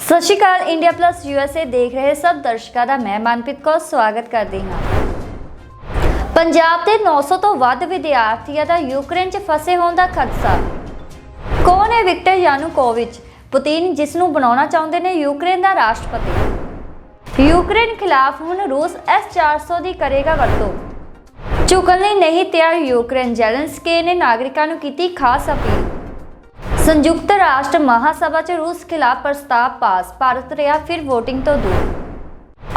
ਸਤਿ ਸ਼੍ਰੀ ਅਕਾਲ। India plus USA ਦੇਖ ਰਹੇ ਸਭ ਦਰਸ਼ਕਾਂ ਦਾ ਮੈਂ ਮਨਪ੍ਰੀਤ ਕੌਰ ਸਵਾਗਤ ਕਰਦੀ ਹਾਂ। ਪੰਜਾਬ ਦੇ 900 ਤੋਂ ਵੱਧ ਵਿਦਿਆਰਥੀਆਂ ਦਾ ਯੂਕਰੇਨ 'ਚ ਫਸੇ ਹੋਣ ਦਾ ਖਦਸ਼ਾ। ਕੌਣ ਹੈ ਵਿਕਟਰ ਯਾਨੂਕੋਵਿਚ? ਪੁਤਿਨ ਜਿਸ ਨੂੰ ਬਣਾਉਣਾ ਚਾਹੁੰਦੇ ਨੇ ਯੂਕਰੇਨ ਦਾ ਰਾਸ਼ਟਰਪਤੀ। ਯੂਕਰੇਨ ਖਿਲਾਫ ਹੁਣ ਰੂਸ S-400 ਦੀ ਕਰੇਗਾ ਵਰਤੋਂ। ਝੁਕਣ ਲਈ ਨਹੀਂ ਤਿਆਰ ਯੂਕਰੇਨ। ਜ਼ੈਲੈਂਸਕੀ ਨੇ ਨਾਗਰਿਕਾਂ ਨੂੰ ਕੀਤੀ ਖਾਸ ਅਪੀਲ। संयुक्त राष्ट्र महासभा च रूस खिलाफ प्रस्ताव पास। भारत रहा फिर वोटिंग तो दूर।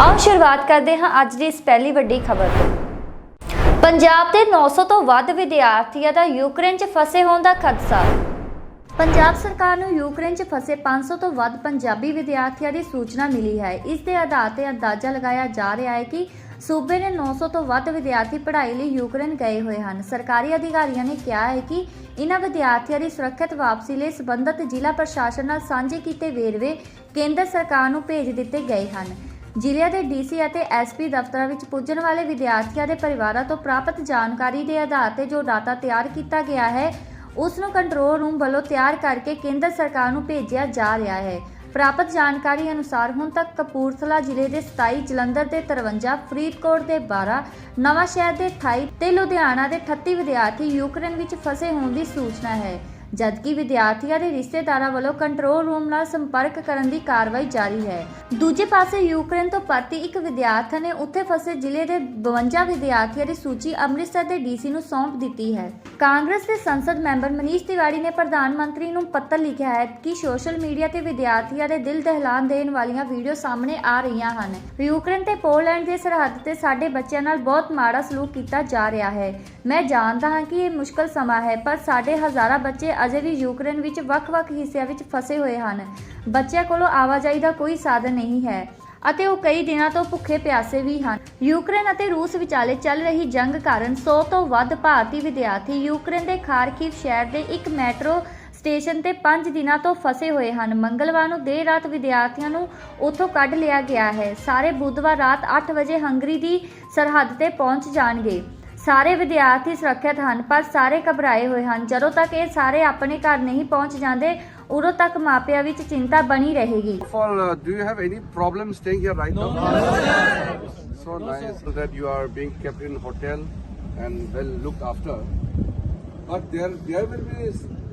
आओ शुरुआत करते हैं अज की इस पहली वड्डी खबर तो। पंजाब के 900 तो वध विद्यार्थियों का यूक्रेन च फसे होने का खदशा। पंजाब सरकार नूं यूक्रेन च फसे 500 तो वध पंजाबी विद्यार्थियों की सूचना मिली है। इस दे आधार ते अंदाजा लगाया जा रहा है कि सूबे ने 900 तो वध विद्यार्थी पढ़ाई लिए यूक्रेन गए हुए हैं। सरकारी अधिकारियों ने कहा है कि इन्हां विद्यार्थियों की सुरक्षित वापसी लिए संबंधित जिला प्रशासन नाल सांझे कीते वेरवे केंद्र सरकार नूं भेज दिते गए हैं। ਜ਼ਿਲ੍ਹਿਆਂ ਦੇ ਡੀਸੀ ਅਤੇ ਐਸਪੀ ਦਫ਼ਤਰਾਂ ਵਿੱਚ ਪੁੱਜਣ ਵਾਲੇ ਵਿਦਿਆਰਥੀਆਂ ਦੇ ਪਰਿਵਾਰਾਂ ਤੋਂ ਪ੍ਰਾਪਤ ਜਾਣਕਾਰੀ ਦੇ ਆਧਾਰ ਤੇ ਜੋ ਡਾਟਾ ਤਿਆਰ ਕੀਤਾ ਗਿਆ ਹੈ ਉਸ ਨੂੰ ਕੰਟਰੋਲ ਰੂਮ ਵੱਲੋਂ ਤਿਆਰ ਕਰਕੇ ਕੇਂਦਰ ਸਰਕਾਰ ਨੂੰ ਭੇਜਿਆ ਜਾ ਰਿਹਾ ਹੈ। ਪ੍ਰਾਪਤ ਜਾਣਕਾਰੀ ਅਨੁਸਾਰ ਹੁਣ ਤੱਕ ਕਪੂਰਥਲਾ ਜ਼ਿਲ੍ਹੇ ਦੇ 27, ਜਲੰਧਰ ਦੇ 53, ਫਰੀਦਕੋਟ ਦੇ 12, ਨਵਾਂ ਸ਼ਹਿਰ ਦੇ 28 ਤੇ ਲੁਧਿਆਣਾ ਦੇ 38 ਵਿਦਿਆਰਥੀ ਯੂਕਰੇਨ ਵਿੱਚ ਫਸੇ ਹੋਣ ਦੀ ਸੂਚਨਾ ਹੈ। ਜਦਕਿ ਵਿਦਿਆਰਥੀਆਂ ਦੇ ਰਿਸ਼ਤੇਦਾਰਾਂ ਵੱਲੋਂ ਕੰਟਰੋਲ ਰੂਮ ਨਾਲ ਸੰਪਰਕ ਕਰਨ ਦੀ ਕਾਰਵਾਈ ਜਾਰੀ ਹੈ। ਦੂਜੇ ਪਾਸੇ ਯੂਕਰੇਨ ਤੋਂ ਪਰਤੀ ਇੱਕ ਵਿਦਿਆਰਥੀ ਨੇ ਉੱਥੇ ਫਸੇ ਜ਼ਿਲ੍ਹੇ ਦੇ 52 ਵਿਦਿਆਰਥੀਆਂ ਦੀ ਸੂਚੀ ਅੰਮ੍ਰਿਤਸਰ ਦੇ ਡੀਸੀ ਨੂੰ ਸੌਂਪ ਦਿੱਤੀ ਹੈ। ਕਾਂਗਰਸ ਦੇ ਸੰਸਦ ਮੈਂਬਰ ਮਨੀਸ਼ ਤਿਵਾੜੀ ਨੇ ਪ੍ਰਧਾਨ ਮੰਤਰੀ ਨੂੰ ਪੱਤਰ ਲਿਖਿਆ ਹੈ ਕਿ ਸੋਸ਼ਲ ਮੀਡੀਆ ਤੇ ਵਿਦਿਆਰਥੀਆਂ ਦੇ ਦਿਲ ਦਹਿਲਾਨ ਦੇਣ ਵਾਲੀਆਂ ਵੀਡੀਓ ਸਾਹਮਣੇ ਆ ਰਹੀਆਂ ਹਨ। ਯੂਕਰੇਨ ਤੇ ਪੋਲੈਂਡ ਦੇ ਸਰਹੱਦ ਤੇ ਸਾਡੇ ਬੱਚਿਆਂ ਨਾਲ ਬਹੁਤ ਮਾੜਾ ਸਲੂਕ ਕੀਤਾ ਜਾ ਰਿਹਾ ਹੈ। ਮੈਂ ਜਾਣਦਾ ਹਾਂ ਕਿ ਇਹ ਮੁਸ਼ਕਲ ਸਮਾਂ ਹੈ, ਪਰ ਸਾਡੇ ਹਜ਼ਾਰਾਂ ਬੱਚੇ ਅਜੇ ਵੀ ਯੂਕਰੇਨ ਵਿੱਚ ਵੱਖ-ਵੱਖ ਹਿੱਸਿਆਂ ਵਿੱਚ ਫਸੇ ਹੋਏ ਹਨ। ਬੱਚਿਆਂ ਕੋਲੋਂ ਆਵਾਜਾਈ ਦਾ ਕੋਈ ਸਾਧਨ ਨਹੀਂ ਹੈ ਅਤੇ ਉਹ ਕਈ ਦਿਨਾਂ ਤੋਂ ਭੁੱਖੇ ਪਿਆਸੇ ਵੀ ਹਨ। ਯੂਕਰੇਨ ਅਤੇ ਰੂਸ ਵਿਚਾਲੇ ਚੱਲ ਰਹੀ ਜੰਗ ਕਾਰਨ 100 ਤੋਂ ਵੱਧ ਭਾਰਤੀ ਵਿਦਿਆਰਥੀ ਯੂਕਰੇਨ ਦੇ ਖਾਰਕਿਵ ਸ਼ਹਿਰ ਦੇ ਇੱਕ ਮੈਟਰੋ ਸਟੇਸ਼ਨ ਤੇ 5 ਦਿਨਾਂ ਤੋਂ ਫਸੇ ਹੋਏ ਹਨ। ਮੰਗਲਵਾਰ ਨੂੰ ਦੇਰ ਰਾਤ ਵਿਦਿਆਰਥੀਆਂ ਨੂੰ ਉੱਥੋਂ ਕੱਢ ਲਿਆ ਗਿਆ ਹੈ। ਸਾਰੇ ਬੁੱਧਵਾਰ ਰਾਤ 8 ਵਜੇ ਹੰਗਰੀ ਦੀ ਸਰਹੱਦ ਤੇ ਪਹੁੰਚ ਜਾਣਗੇ। ਸਾਰੇ ਵਿਦਿਆਰਥੀ ਸੁਰੱਖਿਅਤ ਹਨ, ਪਰ ਸਾਰੇ ਘਬਰਾਏ ਹੋਏ ਹਨ। ਜਦੋਂ ਤੱਕ ਇਹ ਸਾਰੇ ਆਪਣੇ ਘਰ ਨਹੀਂ ਪਹੁੰਚ ਜਾਂਦੇ ਉਦੋਂ ਤੱਕ ਮਾਪਿਆਂ ਵਿੱਚ ਚਿੰਤਾ ਬਣੀ ਰਹੇਗੀ। Do you have any problem staying here right now? So nice that you are being kept in hotel and well looked after. But there will be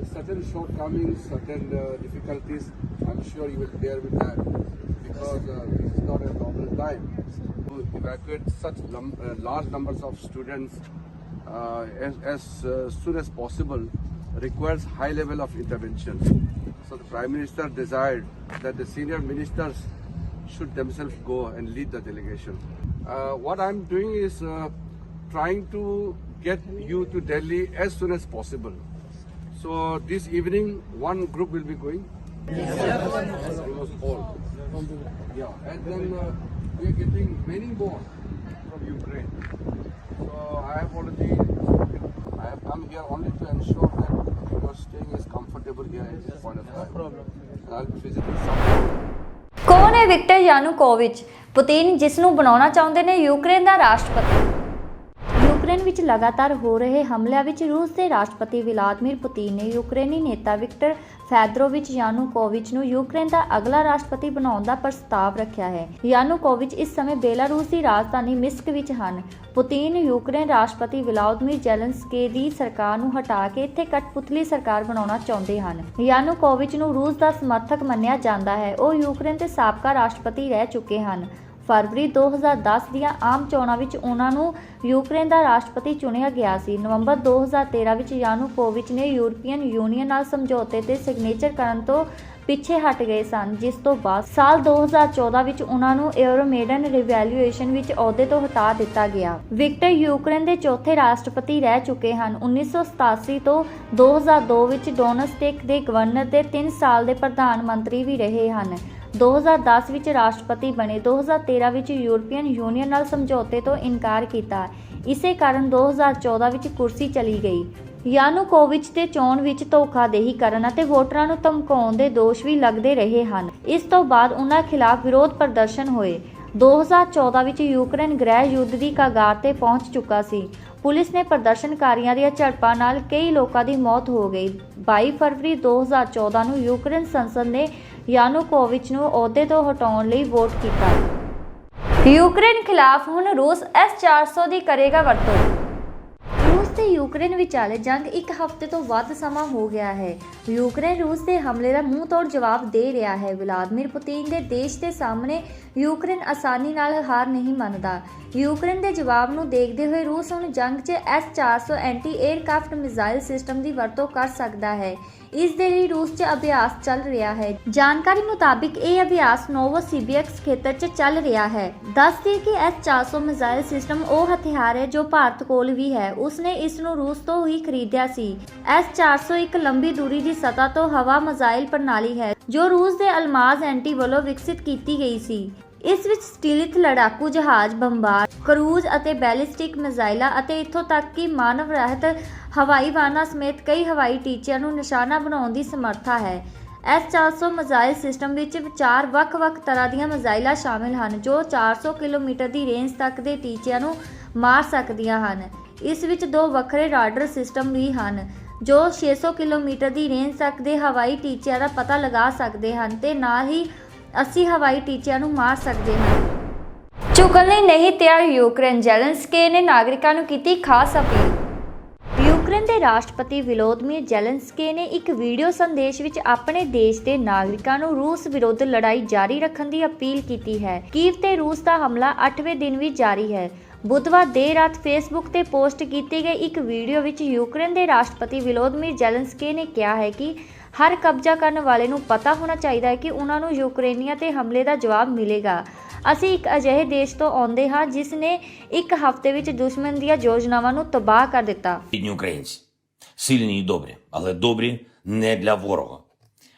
certain shortcomings, certain difficulties. I'm sure you will bear with that because this is not a normal time. To evacuate such large numbers of students as soon as possible requires high level of intervention. So the Prime Minister desired that the senior ministers should themselves go and lead the delegation. What I'm doing is trying to get you to Delhi as soon as possible. So this evening one group will be going. Almost all. Yeah, and then we are getting many more from Ukraine. So I have come here only to ensure that you are staying as comfortable here at this point of time. No problem. And I'll be visiting some. ਕੌਣ ਹੈ Victor ਯਾਨੂਕੋਵਿਚ? Putin ਜਿਸ ਨੂੰ ਬਣਾਉਣਾ ਚਾਹੁੰਦੇ ਨੇ Ukraine ਦਾ ਰਾਸ਼ਟਰਪਤੀ। Ukraine ਵਿੱਚ ਲਗਾਤਾਰ ਹੋ ਰਹੇ ਹਮਲਿਆਂ ਵਿੱਚ ਰੂਸ ਦੇ ਰਾਸ਼ਟਰਪਤੀ ਵਲਾਦੀਮੀਰ ਪੁਤਿਨ ਨੇ ਯੂਕਰੇਨੀ ਨੇਤਾ ਵਿਕਟਰ ਫੈਦੋਰੋਵਿਚ ਯਾਨੂਕੋਵਿਚ ਨੂੰ ਯੂਕਰੇਨ ਦਾ ਅਗਲਾ ਰਾਸ਼ਟਰਪਤੀ ਬਣਾਉਣ ਦਾ ਪ੍ਰਸਤਾਵ ਰੱਖਿਆ ਹੈ। ਯਾਨੂਕੋਵਿਚ ਇਸ ਸਮੇਂ ਬੇਲਾਰੂਸ ਦੀ ਰਾਜਧਾਨੀ ਮਿੰਸਕ ਵਿੱਚ ਹਨ। ਪੁਤਿਨ ਯੂਕਰੇਨ ਰਾਸ਼ਟਰਪਤੀ ਵਲਾਦੀਮੀਰ ਜ਼ੈਲੈਂਸਕੀ ਦੀ ਸਰਕਾਰ ਨੂੰ ਹਟਾ ਕੇ ਇੱਥੇ ਕਠਪੁਤਲੀ ਸਰਕਾਰ ਬਣਾਉਣਾ ਚਾਹੁੰਦੇ ਹਨ। ਯਾਨੂਕੋਵਿਚ ਨੂੰ ਰੂਸ ਦਾ ਸਮਰਥਕ ਮੰਨਿਆ ਜਾਂਦਾ ਹੈ। ਉਹ ਯੂਕਰੇਨ ਦੇ ਸਾਬਕਾ ਰਾਸ਼ਟਰਪਤੀ ਰਹਿ ਚੁੱਕੇ ਹਨ। ਫਰਵਰੀ 2010 ਦੀਆਂ ਆਮ ਚੋਣਾਂ ਵਿੱਚ ਉਹਨਾਂ ਨੂੰ ਯੂਕਰੇਨ ਦਾ ਰਾਸ਼ਟਰਪਤੀ ਚੁਣਿਆ ਗਿਆ ਸੀ। ਨਵੰਬਰ 2013 ਵਿੱਚ ਯਾਨੂਕੋਵਿਚ ਨੇ ਯੂਰਪੀਅਨ ਯੂਨੀਅਨ ਨਾਲ ਸਮਝੌਤੇ ਤੇ ਸਿਗਨੇਚਰ ਕਰਨ ਤੋਂ ਪਿੱਛੇ ਹਟ ਗਏ ਸਨ, ਜਿਸ ਤੋਂ ਬਾਅਦ ਸਾਲ 2014 ਵਿੱਚ ਉਹਨਾਂ ਨੂੰ ਯੂਰੋਮੇਡਨ ਰਿਵੈਲੂਏਸ਼ਨ ਵਿੱਚ ਅਹੁਦੇ ਤੋਂ ਹਟਾ ਦਿੱਤਾ ਗਿਆ। ਵਿਕਟਰ ਯੂਕਰੇਨ ਦੇ ਚੌਥੇ ਰਾਸ਼ਟਰਪਤੀ ਰਹਿ ਚੁੱਕੇ ਹਨ। 1987 ਤੋਂ 2002 ਵਿੱਚ ਡੋਨਸਟੇਕ ਦੇ ਗਵਰਨਰ ਦੇ 3 ਸਾਲ ਦੇ ਪ੍ਰਧਾਨ ਮੰਤਰੀ ਵੀ ਰਹੇ ਹਨ। 2010 ਵਿੱਚ ਰਾਸ਼ਟਰਪਤੀ ਬਣੇ। 2013 ਵਿੱਚ ਯੂਰਪੀਅਨ ਯੂਨੀਅਨ ਨਾਲ ਸਮਝੌਤੇ ਤੋਂ ਇਨਕਾਰ ਕੀਤਾ। ਇਸੇ ਕਾਰਨ 2014 ਵਿੱਚ ਕੁਰਸੀ ਚਲੀ ਗਈ। ਯਾਨੂਕੋਵਿਚ ਦੇ ਚੋਣ ਵਿੱਚ ਧੋਖਾਦੇਹੀ ਕਰਨ ਅਤੇ ਵੋਟਰਾਂ ਨੂੰ ਧਮਕਾਉਣ ਦੇ ਦੋਸ਼ ਵੀ ਲੱਗਦੇ ਰਹੇ ਹਨ। ਇਸ ਤੋਂ ਬਾਅਦ ਉਨ੍ਹਾਂ ਖਿਲਾਫ ਵਿਰੋਧ ਪ੍ਰਦਰਸ਼ਨ ਹੋਏ। 2014 ਵਿੱਚ ਯੂਕਰੇਨ ਗ੍ਰਹਿ ਯੁੱਧ ਦੀ ਕਗਾਰ ਤੇ ਪਹੁੰਚ ਚੁੱਕਾ ਸੀ। ਪੁਲਿਸ ਨੇ ਪ੍ਰਦਰਸ਼ਨਕਾਰੀਆਂ ਦੀਆਂ ਝੜਪਾਂ ਨਾਲ ਕਈ ਲੋਕਾਂ ਦੀ ਮੌਤ ਹੋ ਗਈ। 22 ਫਰਵਰੀ 2014 ਨੂੰ ਯੂਕਰੇਨ ਸੰਸਦ ਨੇ ਯਾਨੂਕੋਵਿਚ ਨੂੰ ਅਹੁਦੇ ਤੋਂ ਹਟਾਉਣ ਲਈ ਵੋਟ ਕੀਤਾ। ਯੂਕਰੇਨ ਖਿਲਾਫ ਹੁਣ ਰੂਸ S-400 ਦੀ ਕਰੇਗਾ ਵਰਤੋਂ। ਰੂਸ ਤੇ ਯੂਕਰੇਨ ਵਿਚਾਲੇ ਜੰਗ ਇੱਕ ਹਫ਼ਤੇ ਤੋਂ ਵੱਧ ਸਮਾਂ ਹੋ ਗਿਆ ਹੈ। ਯੂਕਰੇਨ ਰੂਸ ਦੇ ਹਮਲੇ ਦਾ ਮੂੰਹ ਤੋੜ ਜਵਾਬ ਦੇ ਰਿਹਾ ਹੈ। ਵਲਾਦੀਮੀਰ ਪੁਤਿਨ ਦੇ ਦੇਸ਼ ਦੇ ਸਾਹਮਣੇ ਯੂਕਰੇਨ ਆਸਾਨੀ ਨਾਲ ਹਾਰ ਨਹੀਂ ਮੰਨਦਾ। ਯੂਕਰੇਨ ਦੇ ਜਵਾਬ ਨੂੰ ਦੇਖਦੇ ਹੋਏ ਰੂਸ ਹੁਣ ਜੰਗ 'ਚ S-400 anti aircraft missile system ਦੀ ਵਰਤੋਂ ਕਰ ਸਕਦਾ ਹੈ। ਇਸ ਦੇ ਲਈ ਰੂਸ 'ਚ ਅਭਿਆਸ ਚੱਲ ਰਿਹਾ ਹੈ। ਜਾਣਕਾਰੀ ਮੁਤਾਬਿਕ ਇਹ ਅਭਿਆਸ ਨੋਵੋਸਿਬਿਰਸਕ ਖੇਤਰ 'ਚ ਚੱਲ ਰਿਹਾ ਹੈ। ਦੱਸਦੀ ਕਿ S-400 ਮਿਜ਼ਾਈਲ ਸਿਸਟਮ ਉਹ ਹਥਿਆਰ ਹੈ ਜੋ ਭਾਰਤ ਕੋਲ ਵੀ ਹੈ। ਉਸਨੇ ਇਸ ਨੂੰ ਰੂਸ ਤੋਂ ਹੀ ਖਰੀਦਿਆ ਸੀ। S-400 ਇੱਕ ਲੰਬੀ ਦੂਰੀ ਦੀ ਸਤ੍ਹਾ ਤੋਂ ਹਵਾ ਮਿਜ਼ਾਈਲ ਪ੍ਰਣਾਲੀ ਹੈ ਜੋ ਰੂਸ ਦੇ ਅਲਮਾਜ਼ ਐਂਟੀ ਵੱਲੋਂ ਵਿਕਸਿਤ ਕੀਤੀ ਗਈ ਸੀ। ਇਸ ਵਿੱਚ ਸਟੀਲਥ ਲੜਾਕੂ ਜਹਾਜ਼, ਬੰਬਾਰ, ਕਰੂਜ਼ ਅਤੇ ਬੈਲਿਸਟਿਕ ਮਿਜ਼ਾਈਲਾਂ ਅਤੇ ਇੱਥੋਂ ਤੱਕ ਕਿ ਮਾਨਵ ਰਹਿਤ ਹਵਾਈ ਵਾਹਨਾਂ ਸਮੇਤ ਕਈ ਹਵਾਈ ਟੀਚਿਆਂ ਨੂੰ ਨਿਸ਼ਾਨਾ ਬਣਾਉਣ ਦੀ ਸਮਰੱਥਾ ਹੈ। S-400 ਮਿਜ਼ਾਈਲ ਸਿਸਟਮ ਵਿੱਚ 4 ਵੱਖ-ਵੱਖ ਤਰ੍ਹਾਂ ਦੀਆਂ ਮਿਜ਼ਾਈਲਾਂ ਸ਼ਾਮਿਲ ਹਨ ਜੋ 400 ਕਿਲੋਮੀਟਰ ਦੀ ਰੇਂਜ ਤੱਕ ਦੇ ਟੀਚਿਆਂ ਨੂੰ ਮਾਰ ਸਕਦੀਆਂ ਹਨ। ਇਸ ਵਿੱਚ 2 ਵੱਖਰੇ ਰਾਡਾਰ ਸਿਸਟਮ ਵੀ ਹਨ ਜੋ 600 ਕਿਲੋਮੀਟਰ ਦੀ ਰੇਂਜ ਤੱਕ ਦੇ ਹਵਾਈ ਟੀਚਿਆਂ ਦਾ ਪਤਾ ਲਗਾ ਸਕਦੇ ਹਨ ਤੇ ਨਾਲ ਹੀ 80 ਹਵਾਈ ਟੀਚਿਆਂ ਨੂੰ ਮਾਰ ਸਕਦੇ ਹਨ। ਝੁਕਣ ਲਈ ਨਹੀਂ ਤਿਆਰ ਯੂਕਰੇਨ, ਜ਼ੈਲੈਂਸਕੀ ਨੇ ਨਾਗਰਿਕਾਂ ਨੂੰ ਕੀਤੀ ਖਾਸ ਅਪੀਲ। ਯੂਕਰੇਨ ਦੇ ਰਾਸ਼ਟਰਪਤੀ ਵਲੋਦੀਮੀਰ ਜ਼ੈਲੈਂਸਕੀ ਨੇ ਇੱਕ ਵੀਡੀਓ ਸੰਦੇਸ਼ ਵਿੱਚ ਆਪਣੇ ਦੇਸ਼ ਦੇ ਨਾਗਰਿਕਾਂ ਨੂੰ ਰੂਸ ਵਿਰੁੱਧ ਲੜਾਈ ਜਾਰੀ ਰੱਖਣ ਦੀ ਅਪੀਲ ਕੀਤੀ ਹੈ। ਕੀਵ ਤੇ ਰੂਸ ਦਾ ਹਮਲਾ 8ਵੇਂ ਦਿਨ ਵੀ ਜਾਰੀ ਹੈ। ਬੁੱਧਵਾਰ ਦੇਰ ਰਾਤ ਫੇਸਬੁੱਕ ਤੇ ਪੋਸਟ ਕੀਤੀ ਗਈ ਇੱਕ ਵੀਡੀਓ ਵਿੱਚ ਯੂਕਰੇਨ ਦੇ ਰਾਸ਼ਟਰਪਤੀ ਵਲੋਦੀਮੀਰ ਜ਼ੈਲੈਂਸਕੀ ਨੇ ਕਿਹਾ ਹੈ ਕਿ ਹਰ ਕਬਜ਼ਾ ਕਰਨ ਵਾਲੇ ਨੂੰ ਪਤਾ ਹੋਣਾ ਚਾਹੀਦਾ ਹੈ ਕਿ ਉਹਨਾਂ ਨੂੰ ਯੂਕਰੇਨੀਆਂ ਤੇ ਹਮਲੇ ਦਾ ਜਵਾਬ ਮਿਲੇਗਾ। ਅਸੀਂ ਇੱਕ ਅਜਿਹੇ ਦੇਸ਼ ਤੋਂ ਆਉਂਦੇ ਹਾਂ ਜਿਸ ਨੇ ਇੱਕ ਹਫ਼ਤੇ ਵਿੱਚ ਦੁਸ਼ਮਣ ਦੀਆਂ ਯੋਜਨਾਵਾਂ ਨੂੰ ਤਬਾਹ ਕਰ ਦਿੱਤਾ। Бідні українці, сильні і добрі, але добрі не для ворога.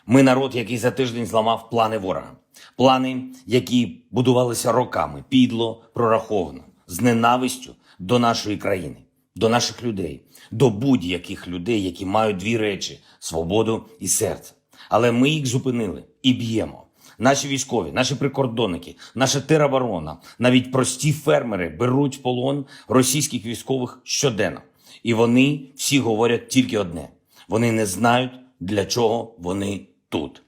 Ми народ, який за тиждень зламав плани ворога. Плани, які будувалися роками, підло, прораховано, з ненавистю до нашої країни, до наших людей, до будь-яких людей, які мають 2 речі – свободу і серце. Але ми їх зупинили і б'ємо. Наші військові, наші прикордонники, наша тероборона, навіть прості фермери беруть в полон російських військових щоденно. І вони всі говорять тільки одне. Вони не знають, для чого вони тут.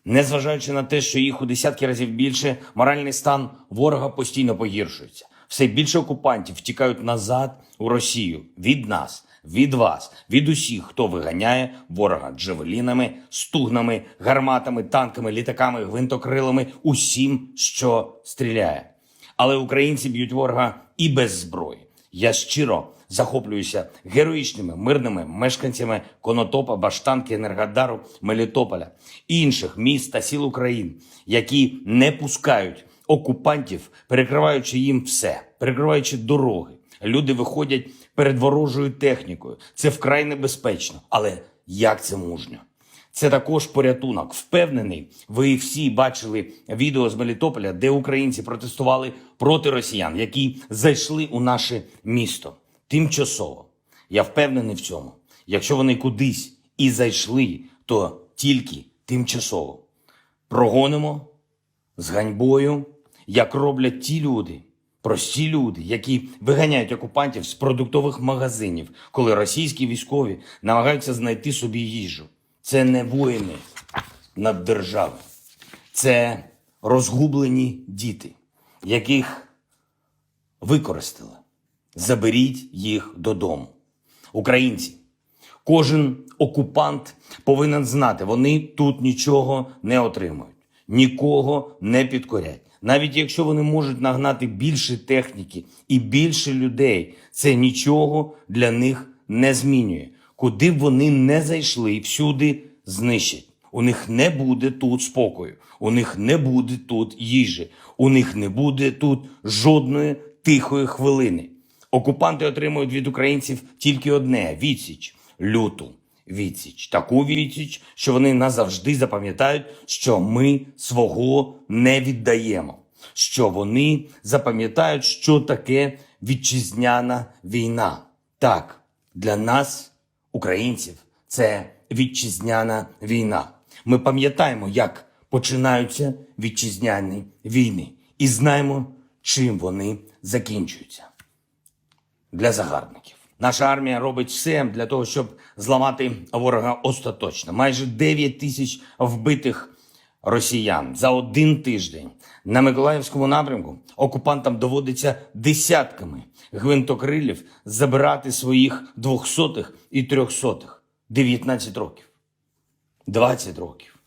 Незважаючи на те, що їх у десятки разів більше, моральний стан ворога постійно погіршується. Все більше окупантів втікають назад у Росію. Від нас, від вас, від усіх, хто виганяє ворога джавелінами, стугнами, гарматами, танками, літаками, гвинтокрилами, усім, що стріляє. Але українці б'ють ворога і без зброї. Я щиро захоплююся героїчними мирними мешканцями Конотопа, Баштанки, Енергодару, Мелітополя і інших міст та сіл України, які не пускають окупантів, перекриваючи їм все, перекриваючи дороги. Люди виходять перед ворожою технікою. Це вкрай небезпечно. Але як це мужньо? Це також порятунок. Впевнений, ви всі бачили відео з Мелітополя, де українці протестували проти росіян, які зайшли у наше місто. Тимчасово. Я впевнений в цьому. Якщо вони кудись і зайшли, то тільки тимчасово. Прогонимо з ганьбою, як роблять ті люди, прості люди, які виганяють окупантів з продуктових магазинів, коли російські військові намагаються знайти собі їжу. Це не воїни над державою. Це розгублені діти, яких використали. Заберіть їх додому. Українці, кожен окупант повинен знати, вони тут нічого не отримують, нікого не підкорять. Навіть якщо вони можуть нагнати більше техніки і більше людей, це нічого для них не змінює. Куди б вони не зайшли, всюди знищать. У них не буде тут спокою, у них не буде тут їжі, у них не буде тут жодної тихої хвилини. Окупанти отримують від українців тільки одне – відсіч, люту відсіч. Таку відсіч, що вони назавжди запам'ятають, що ми свого не віддаємо. Що вони запам'ятають, що таке вітчизняна війна. Так, для нас, українців, це вітчизняна війна. Ми пам'ятаємо, як починаються вітчизняні війни. І знаємо, чим вони закінчуються. Для загарбників. Наша армія робить все для того, щоб зламати ворога остаточно. Майже 9 тисяч вбитих росіян. За один тиждень на Миколаївському напрямку окупантам доводиться десятками гвинтокрилів забирати своїх 200-х і 300-х. 19 років. 20 років.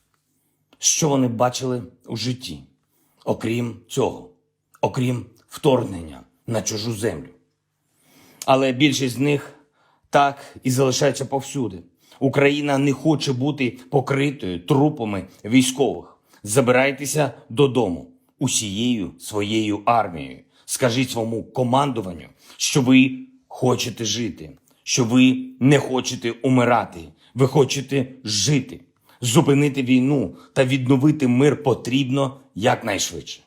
Що вони бачили у житті? Окрім цього. Окрім вторгнення на чужу землю. Але більшість з них так і залишається повсюди. Україна не хоче бути покритою трупами військових. Забирайтеся додому усією своєю армією. Скажіть своєму командуванню, що ви хочете жити, що ви не хочете умирати, ви хочете жити. Зупинити війну та відновити мир потрібно якнайшвидше.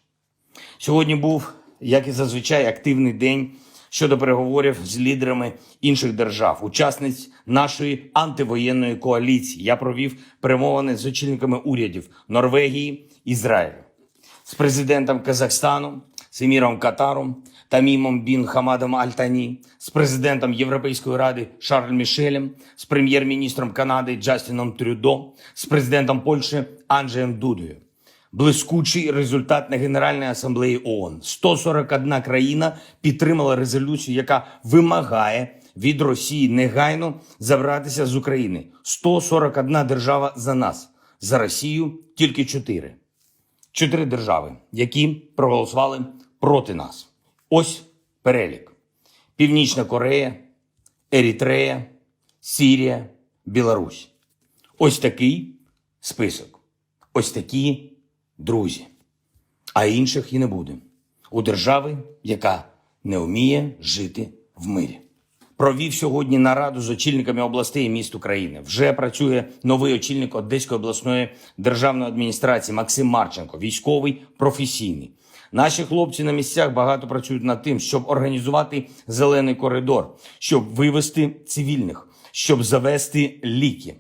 Сьогодні був, як і зазвичай, активний день щодо переговорів з лідерами інших держав, учасниць нашої антивоєнної коаліції. Я провів перемовини з очільниками урядів Норвегії, Ізраїлю, з президентом Казахстану, з еміром Катару, Тамімом бін Хамадом Аль-Тані, з президентом Європейської ради Шарлем Мішелем, з прем'єр-міністром Канади Джастіном Трюдо, з президентом Польщі Анджеєм Дудою. Блискучий результат на Генеральній асамблеї ООН. 141 країна підтримала резолюцію, яка вимагає від Росії негайно забратися з України. 141 держава за нас. За Росію тільки 4. 4 держави, які проголосували проти нас. Ось перелік. Північна Корея, Еритрея, Сирія, Білорусь. Ось такий список. Ось такі друзі. А інших і не буде. У держави, яка не вміє жити в мирі. Провів сьогодні нараду з очільниками областей і міст України. Вже працює новий очільник Одеської обласної державної адміністрації Максим Марченко. Військовий, професійний. Наші хлопці на місцях багато працюють над тим, щоб організувати зелений коридор, щоб вивести цивільних, щоб завести ліки.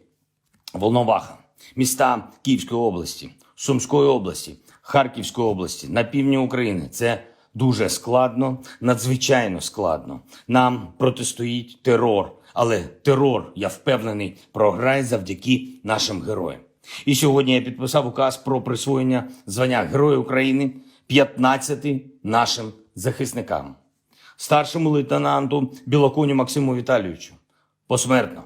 Волноваха. Міста Київської області, Сумської області, Харківської області, на півдні України. Це дуже складно, надзвичайно складно. Нам протистоїть терор. Але терор, я впевнений, програє завдяки нашим героям. І сьогодні я підписав указ про присвоєння звання Героя України 15 нашим захисникам. Старшому лейтенанту Білоконю Максиму Віталійовичу посмертно.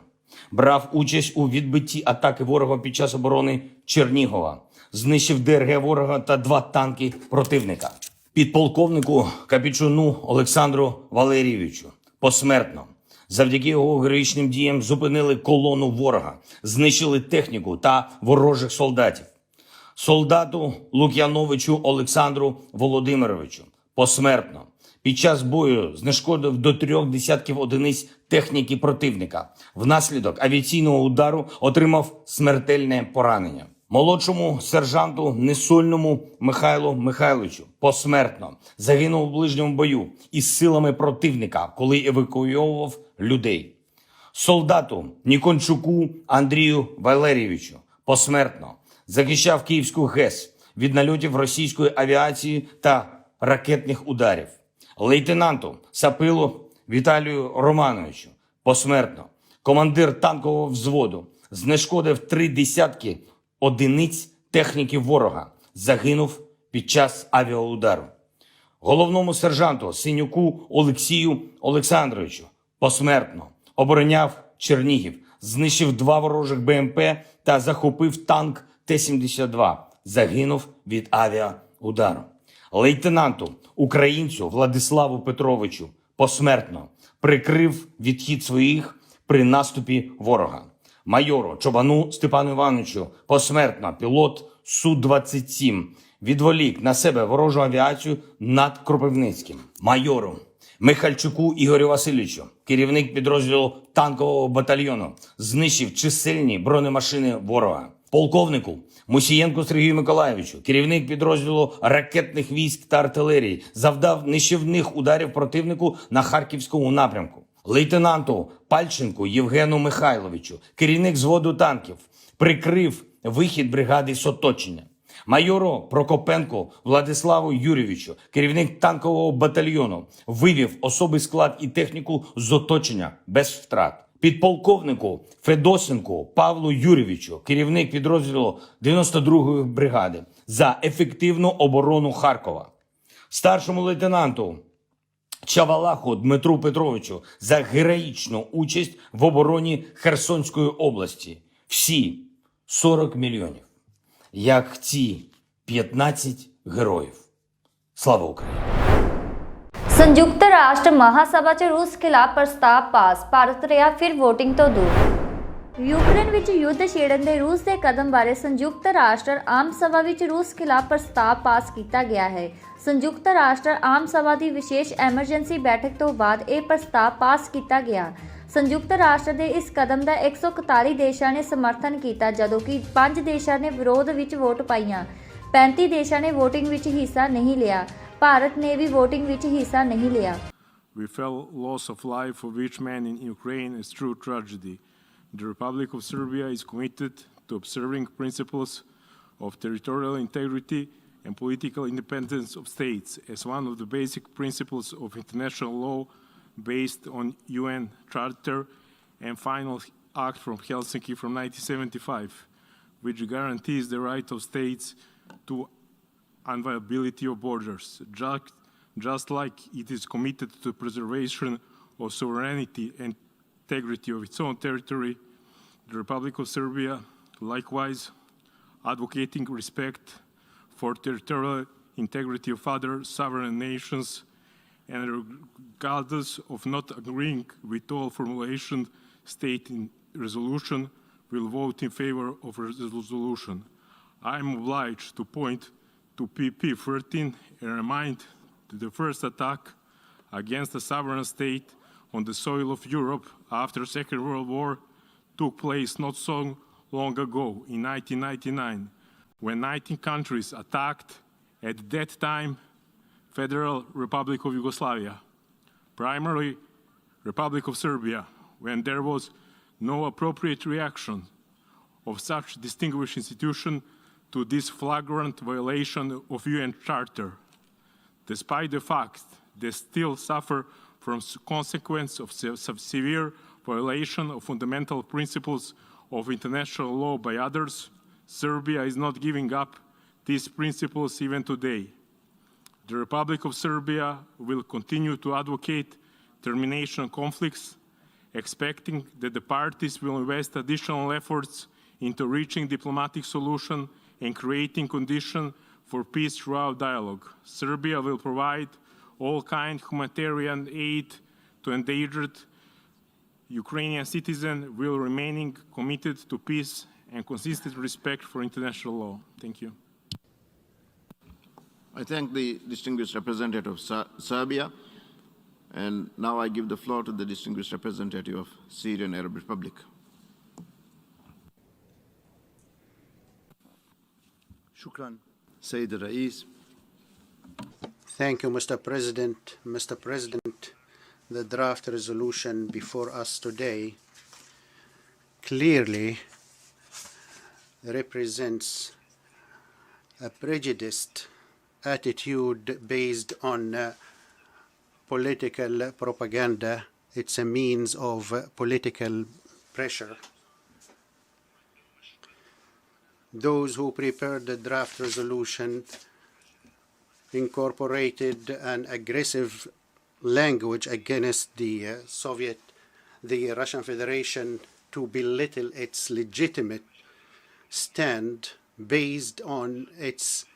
Брав участь у відбитті атаки ворога під час оборони Чернігова. Знищив ДРГ ворога та 2 танки противника. Підполковнику Капічуну Олександру Валерійовичу посмертно. Завдяки його героїчним діям зупинили колону ворога, знищили техніку та ворожих солдатів. Солдату Лук'яновичу Олександру Володимировичу посмертно. Під час бою знешкодив до 3 десятків одиниць техніки противника. Внаслідок авіаційного удару отримав смертельне поранення. Молодшому сержанту Несольному Михайлу Михайловичу посмертно. Загинув у ближньому бою із силами противника, коли евакуйовував людей. Солдату Нікончуку Андрію Валерійовичу посмертно. Захищав Київську ГЕС від нальотів російської авіації та ракетних ударів. Лейтенанту Сапилу Віталію Романовичу посмертно. Командир танкового взводу знешкодив 3 десятки одиниць техніки ворога. Загинув під час авіаудару. Головному сержанту Синюку Олексію Олександровичу посмертно. Обороняв Чернігів. Знищив 2 ворожих БМП та захопив танк Т-72. Загинув від авіаудару. Лейтенанту українцю Владиславу Петровичу посмертно. Прикрив відхід своїх при наступі ворога. Майору Чобану Степану Івановичу посмертно. Пілот Су-27 відволік на себе ворожу авіацію над Кропивницьким. Майору Михальчуку Ігорю Васильовичу, керівник підрозділу танкового батальйону, знищив чисельні бронемашини ворога. Полковнику Мусієнку Сергію Миколаївичу, керівник підрозділу ракетних військ та артилерії, завдав нищівних ударів противнику на Харківському напрямку. Лейтенанту Пальченку Євгену Михайловичу, керівник взводу танків, прикрив вихід бригади з оточення. Майору Прокопенку Владиславу Юрійовичу, керівник танкового батальйону, вивів особий склад і техніку з оточення без втрат. підполковнику Федосенку Павлу Юрійовичу, керівник підрозділу 92-ї бригади, за ефективну оборону Харкова, старшому лейтенанту Чавалаху Дмитру Петровичу за героїчну участь в обороні Херсонської області. Всі 40 мільйонів, як ці 15 ਗੇਰੋਇਵ ਸਲਾਵਾ ਉਕਰਾਈਨ। संयुक्त राष्ट्र महासभा 'ਚ ਰੂਸ ਖਿਲਾਫ ਪ੍ਰਸਤਾਵ ਪਾਸ, ਭਾਰਤ ਰਿਹਾ ਫਿਰ VOTING ਤੋਂ ਦੂਰ। ਯੂਕਰੇਨ ਵਿੱਚ ਯੁੱਧ ਛੇੜਨ ਦੇ ਰੂਸ ਦੇ ਕਦਮ ਬਾਰੇ ਸੰਯੁਕਤ ਰਾਸ਼ਟਰ ਆਮ ਸਭਾ ਵਿੱਚ ਰੂਸ ਖਿਲਾਫ ਪ੍ਰਸਤਾਵ ਪਾਸ ਕੀਤਾ ਗਿਆ ਹੈ। ਸੰਯੁਕਤ ਰਾਸ਼ਟਰ ਆਮ ਸਭਾ ਦੀ ਵਿਸ਼ੇਸ਼ ਐਮਰਜੈਂਸੀ ਬੈਠਕ ਤੋਂ ਬਾਅਦ ਇਹ ਪ੍ਰਸਤਾਵ ਪਾਸ ਕੀਤਾ ਗਿਆ। ਸੰਯੁਕਤ ਰਾਸ਼ਟਰ ਦੇ ਇਸ ਕਦਮ ਦਾ 141 ਦੇਸ਼ਾਂ ਨੇ ਸਮਰਥਨ ਕੀਤਾ, ਜਦੋਂ ਕਿ 5 ਦੇਸ਼ਾਂ ਨੇ ਵਿਰੋਧ ਵਿੱਚ ਵੋਟ ਪਾਈਆਂ। 35 ਦੇਸ਼ਾਂ ਨੇ VOTING ਵਿੱਚ ਹਿੱਸਾ ਨਹੀਂ ਲਿਆ। ਭਾਰਤ ਨੇ ਵੀ VOTING ਵਿੱਚ ਹਿੱਸਾ ਨਹੀਂ ਲਿਆ। We felt loss of life of each man in Ukraine is true tragedy. The Republic of Serbia is committed to observing principles of territorial integrity and political independence of states as one of the basic principles of international law based on UN Charter and Final Act from Helsinki from 1975, which guarantees the right of states to inviolability of borders, just like it is committed to preservation of sovereignty and integrity of its own territory. The Republic of Serbia, likewise, advocating respect for territorial integrity of other sovereign nations, and regardless of not agreeing with all formulation state in resolution, will vote in favor of resolution. I am obliged to point to PP 13 and remind that the first attack against a sovereign state on the soil of Europe after the Second World War took place not so long ago, in 1999, when 19 countries attacked, at that time, Federal Republic of Yugoslavia, primarily Republic of Serbia, when there was no appropriate reaction of such distinguished institution to this flagrant violation of UN Charter, despite the fact they still suffer from consequence of severe violation of fundamental principles of international law by others. Serbia is not giving up these principles even today. The Republic of Serbia will continue to advocate termination of conflicts, expecting that the parties will invest additional efforts into reaching diplomatic solution and creating conditions for peace throughout dialogue. Serbia will provide all kind humanitarian aid to endangered Ukrainian citizens while remaining committed to peace and consistent respect for international law. Thank you. I thank the distinguished representative of Serbia, and now I give the floor to the distinguished representative of Syrian Arab Republic. Shukran, Sayyid Rais. Thank you, Mr. President. Mr. President, the draft resolution before us today clearly represents a prejudiced attitude based on political propaganda. It's a means of political pressure. Those who prepared the draft resolution incorporated an aggressive language against the Russian Federation to belittle its legitimate stand based on its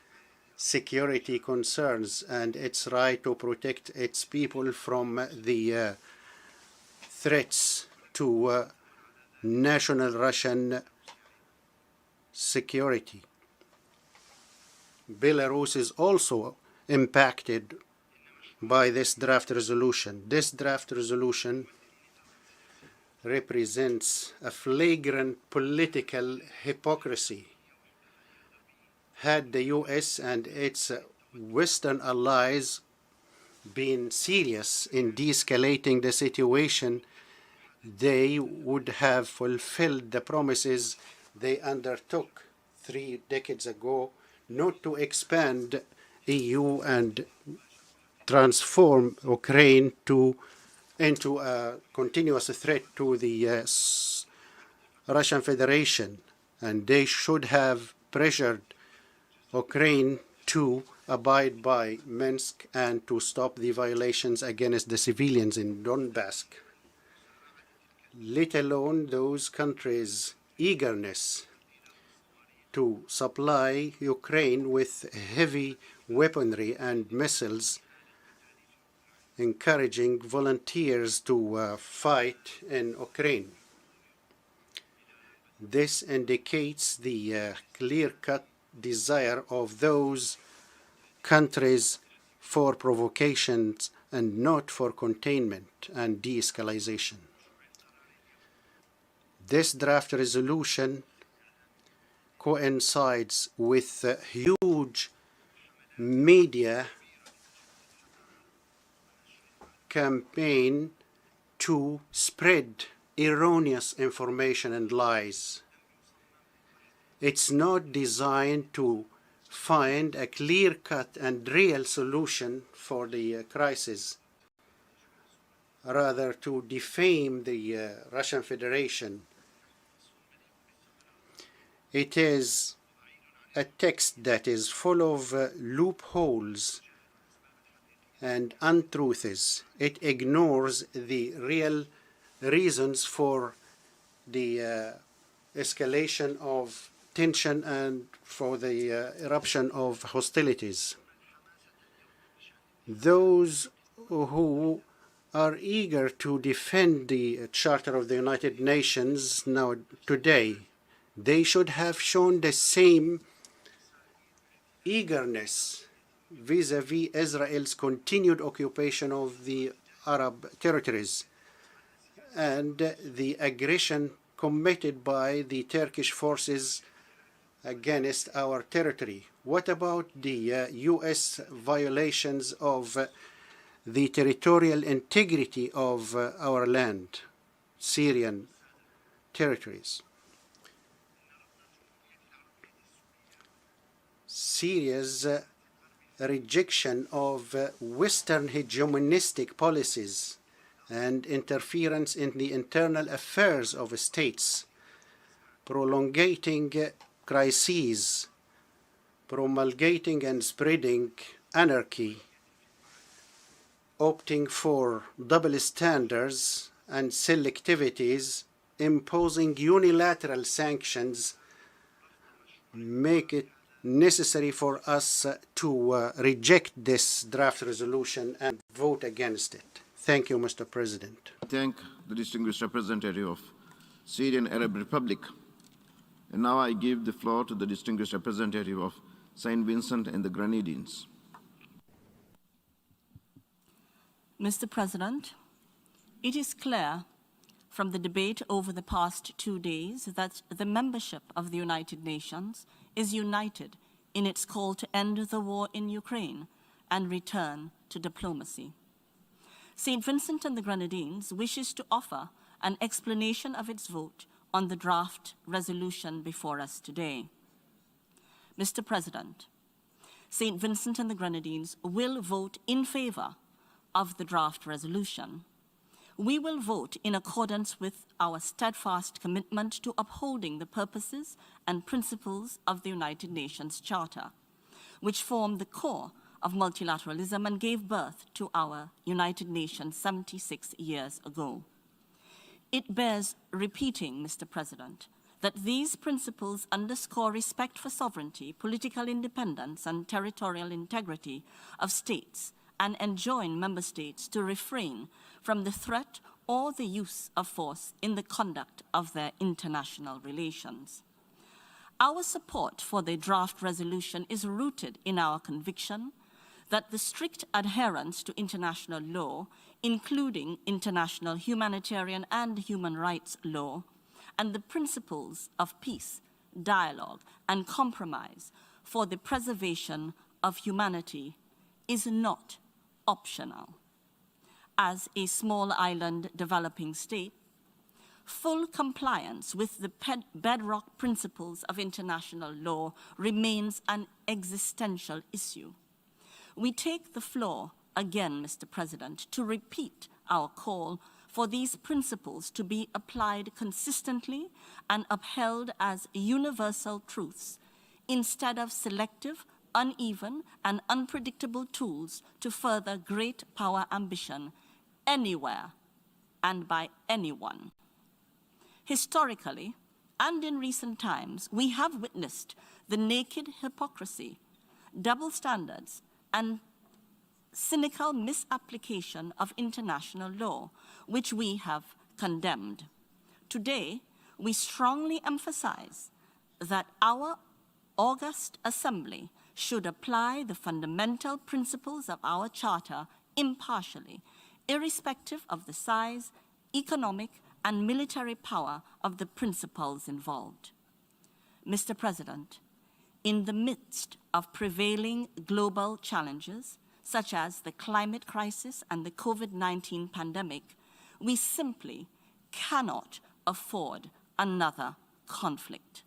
security concerns and its right to protect its people from the threats to national Russian security. Belarus is also impacted by this draft resolution. This draft resolution represents a flagrant political hypocrisy. Had the US and its Western allies been serious in de-escalating the situation, they would have fulfilled the promises they undertook 3 decades ago, not to expand EU and transform Ukraine to into a continuous threat to the Russian Federation, and they should have pressured Ukraine to abide by Minsk and to stop the violations against the civilians in Donbass, let alone those countries' eagerness to supply Ukraine with heavy weaponry and missiles, encouraging volunteers to fight in Ukraine. This indicates the clear-cut desire of those countries for provocations and not for containment and de-escalation. This draft resolution coincides with a huge media campaign to spread erroneous information and lies. It's not designed to find a clear-cut and real solution for the crisis, rather to defame the Russian Federation. It is a text that is full of loopholes and untruths. It ignores the real reasons for the escalation of tension and for the eruption of hostilities. Those who are eager to defend the Charter of the United Nations now today, they should have shown the same eagerness vis-à-vis Israel's continued occupation of the Arab territories and the aggression committed by the Turkish forces against our territory. What about the U.S. violations of the territorial integrity of our land, Syrian territories? Syria's rejection of Western hegemonistic policies and interference in the internal affairs of states, prolongating crises, promulgating and spreading anarchy, opting for double standards and selectivities, imposing unilateral sanctions, make it necessary for us to reject this draft resolution and vote against it. Thank you, Mr. President. I thank the distinguished representative of Syrian Arab Republic. And now I give the floor to the distinguished representative of St. Vincent and the Grenadines. Mr. President, it is clear from the debate over the past 2 days that the membership of the United Nations is united in its call to end the war in Ukraine and return to diplomacy. St. Vincent and the Grenadines wishes to offer an explanation of its vote on the draft resolution before us today. Mr. President, St. Vincent and the Grenadines will vote in favor of the draft resolution. We will vote in accordance with our steadfast commitment to upholding the purposes and principles of the United Nations Charter, which form the core of multilateralism and gave birth to our United Nations 76 years ago. It bears repeating, Mr. President, that these principles underscore respect for sovereignty, political independence, and territorial integrity of states and enjoin member states to refrain from the threat or the use of force in the conduct of their international relations. Our support for the draft resolution is rooted in our conviction that the strict adherence to international law, including international humanitarian and human rights law, and the principles of peace, dialogue, and compromise for the preservation of humanity is not optional. As a small island developing state, full compliance with the bedrock principles of international law remains an existential issue. We take the floor again, Mr. President, to repeat our call for these principles to be applied consistently and upheld as universal truths, instead of selective, uneven, and unpredictable tools to further great power ambition anywhere and by anyone. Historically, and in recent times, we have witnessed the naked hypocrisy, double standards, and cynical misapplication of international law, which we have condemned. Today, we strongly emphasize that our august assembly should apply the fundamental principles of our charter impartially, irrespective of the size, economic, and military power of the principles involved. Mr. President, in the midst of prevailing global challenges, such as the climate crisis and the COVID-19 pandemic, we simply cannot afford another conflict.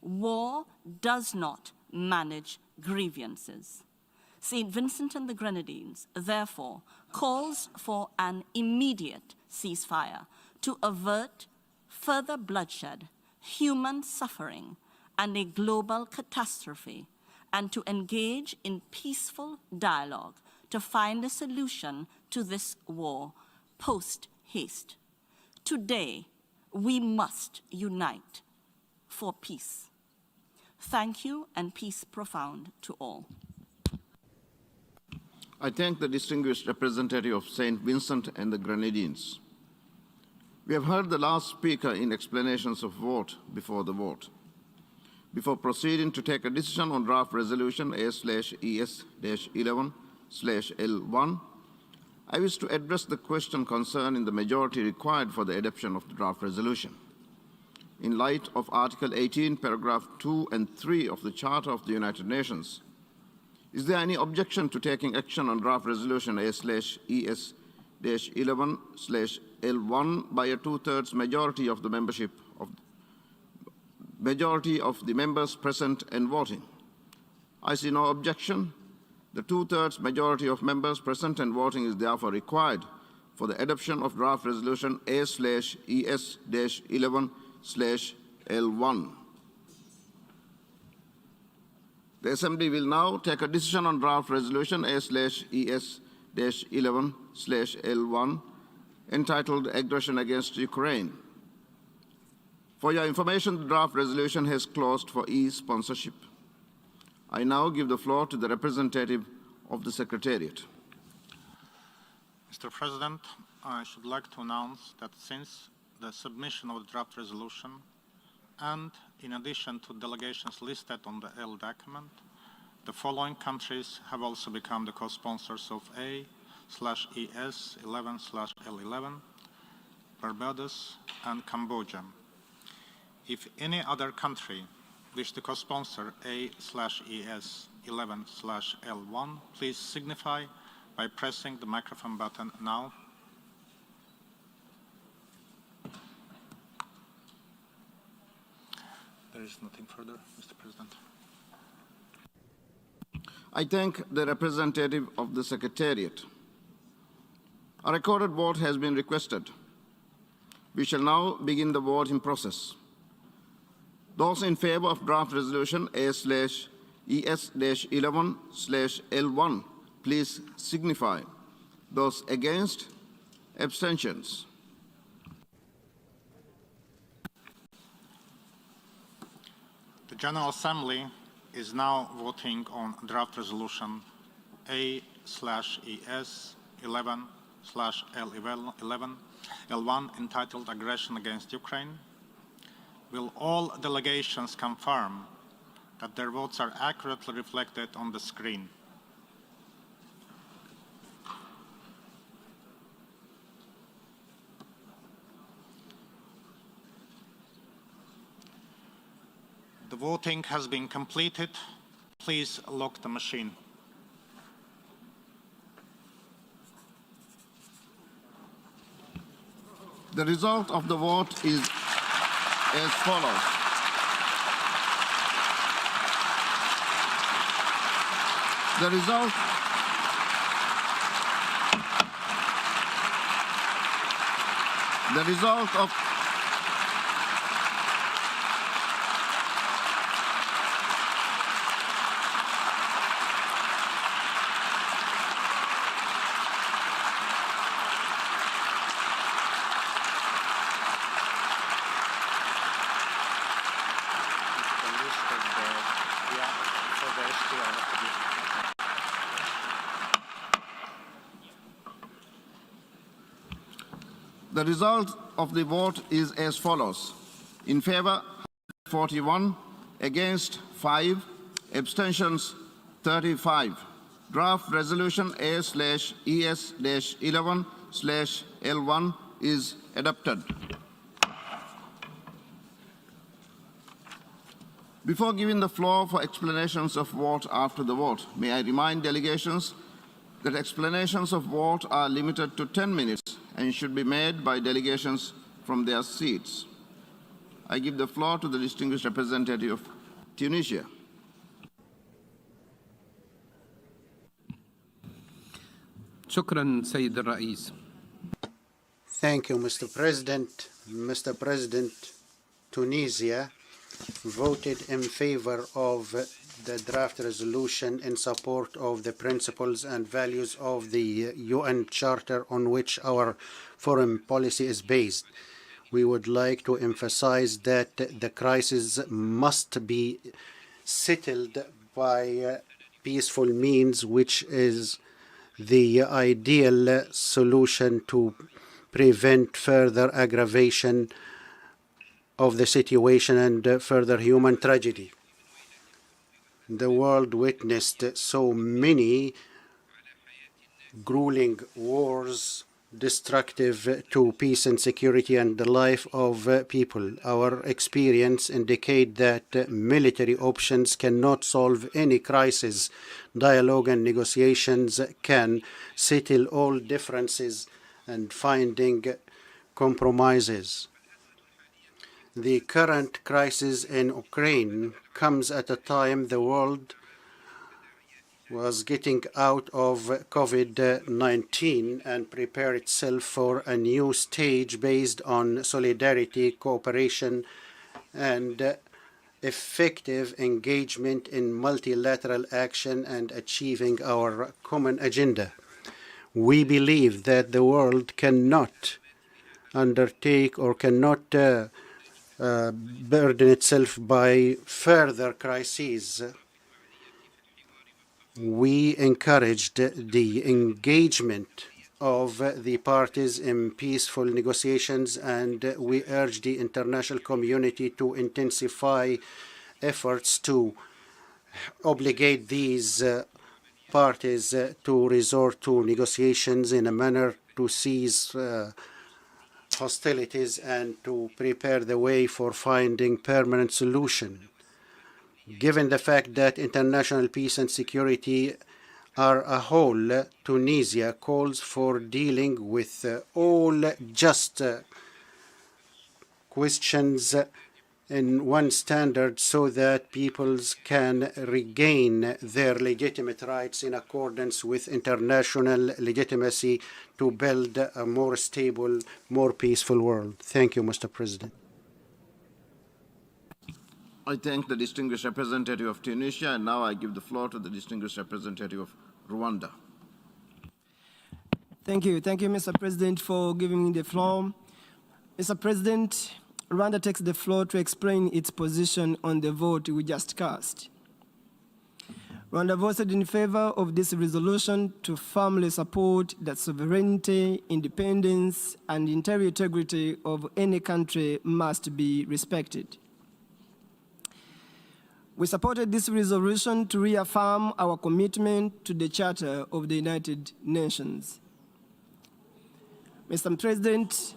War does not manage grievances. St. Vincent and the Grenadines, therefore, calls for an immediate ceasefire to avert further bloodshed, human suffering, and a global catastrophe, and to engage in peaceful dialogue to find a solution to this war post-haste. Today, we must unite for peace. Thank you, and peace profound to all. I thank the distinguished representative of St. Vincent and the Grenadines. We have heard the last speaker in explanations of vote before the vote. Before proceeding to take a decision on draft resolution A/ES-11/L1, I wish to address the question concerning the majority required for the adoption of the draft resolution. In light of Article 18, paragraph 2 and 3 of the Charter of the United Nations, is there any objection to taking action on draft resolution A/ES-11/L1 by a two-thirds majority of the members present and voting? I see no objection. The two-thirds majority of members present and voting is therefore required for the adoption of draft resolution A/ES-11/L1. The Assembly will now take a decision on draft resolution A/ES-11/L1 entitled Aggression Against Ukraine. For your information, the draft resolution has closed for e-sponsorship. I now give the floor to the representative of the Secretariat. Mr. President, I should like to announce that since the submission of the draft resolution, and in addition to delegations listed on the L document, the following countries have also become the co-sponsors of A/ES-11/L11, Barbados and Cambodia. If any other country wish to co-sponsor A/ES-11/L1, please signify by pressing the microphone button now. There is nothing further, Mr. President. I thank the representative of the Secretariat. A recorded vote has been requested. We shall now begin the voting process. Those in favor of draft resolution A/ES-11/L1, please signify. Those against, abstentions. The General Assembly is now voting on draft resolution A/ES-11/L1 entitled Aggression Against Ukraine. Will all delegations confirm that their votes are accurately reflected on the screen? The voting has been completed. Please lock the machine. The result of the vote is as follows. The result of The result of the vote is as follows. In favor, 41, against 5, abstentions 35. Draft resolution A/ES-11/L1 is adopted. Before giving the floor for explanations of vote after the vote, may I remind delegations that explanations of vote are limited to 10 minutes and should be made by delegations from their seats. I give the floor to the distinguished representative of Tunisia. شكرا سيد الرئيس. Thank you, Mr. President. Mr. President, Tunisia voted in favor of the draft resolution in support of the principles and values of the UN Charter on which our foreign policy is based. We would like to emphasize that the crisis must be settled by peaceful means, which is the ideal solution to prevent further aggravation of the situation and further human tragedy. The world witnessed so many grueling wars destructive to peace and security and the life of people. Our experience indicates that military options cannot solve any crisis. Dialogue and negotiations can settle all differences and finding compromises. The current crisis in Ukraine comes at a time the world was getting out of COVID-19 and prepare itself for a new stage based on solidarity, cooperation, and effective engagement in multilateral action and achieving our common agenda. We believe that the world cannot undertake or cannot burden itself by further crises. We encouraged the engagement of the parties in peaceful negotiations, and we urged the international community to intensify efforts to obligate these parties to resort to negotiations in a manner to cease hostilities and to prepare the way for finding permanent solution. Given the fact that international peace and security are a whole, Tunisia calls for dealing with all just questions in one standard so that peoples can regain their legitimate rights in accordance with international legitimacy to build a more stable, more peaceful world. Thank you, Mr. President. I thank the distinguished representative of Tunisia, and now I give the floor to the distinguished representative of Rwanda. Thank you, Mr. President, for giving me the floor. Mr. President, Rwanda takes the floor to explain its position on the vote we just cast. Rwanda voted in favor of this resolution to firmly support that sovereignty, independence, and interior integrity of any country must be respected. We supported this resolution to reaffirm our commitment to the Charter of the United Nations. Mr. President,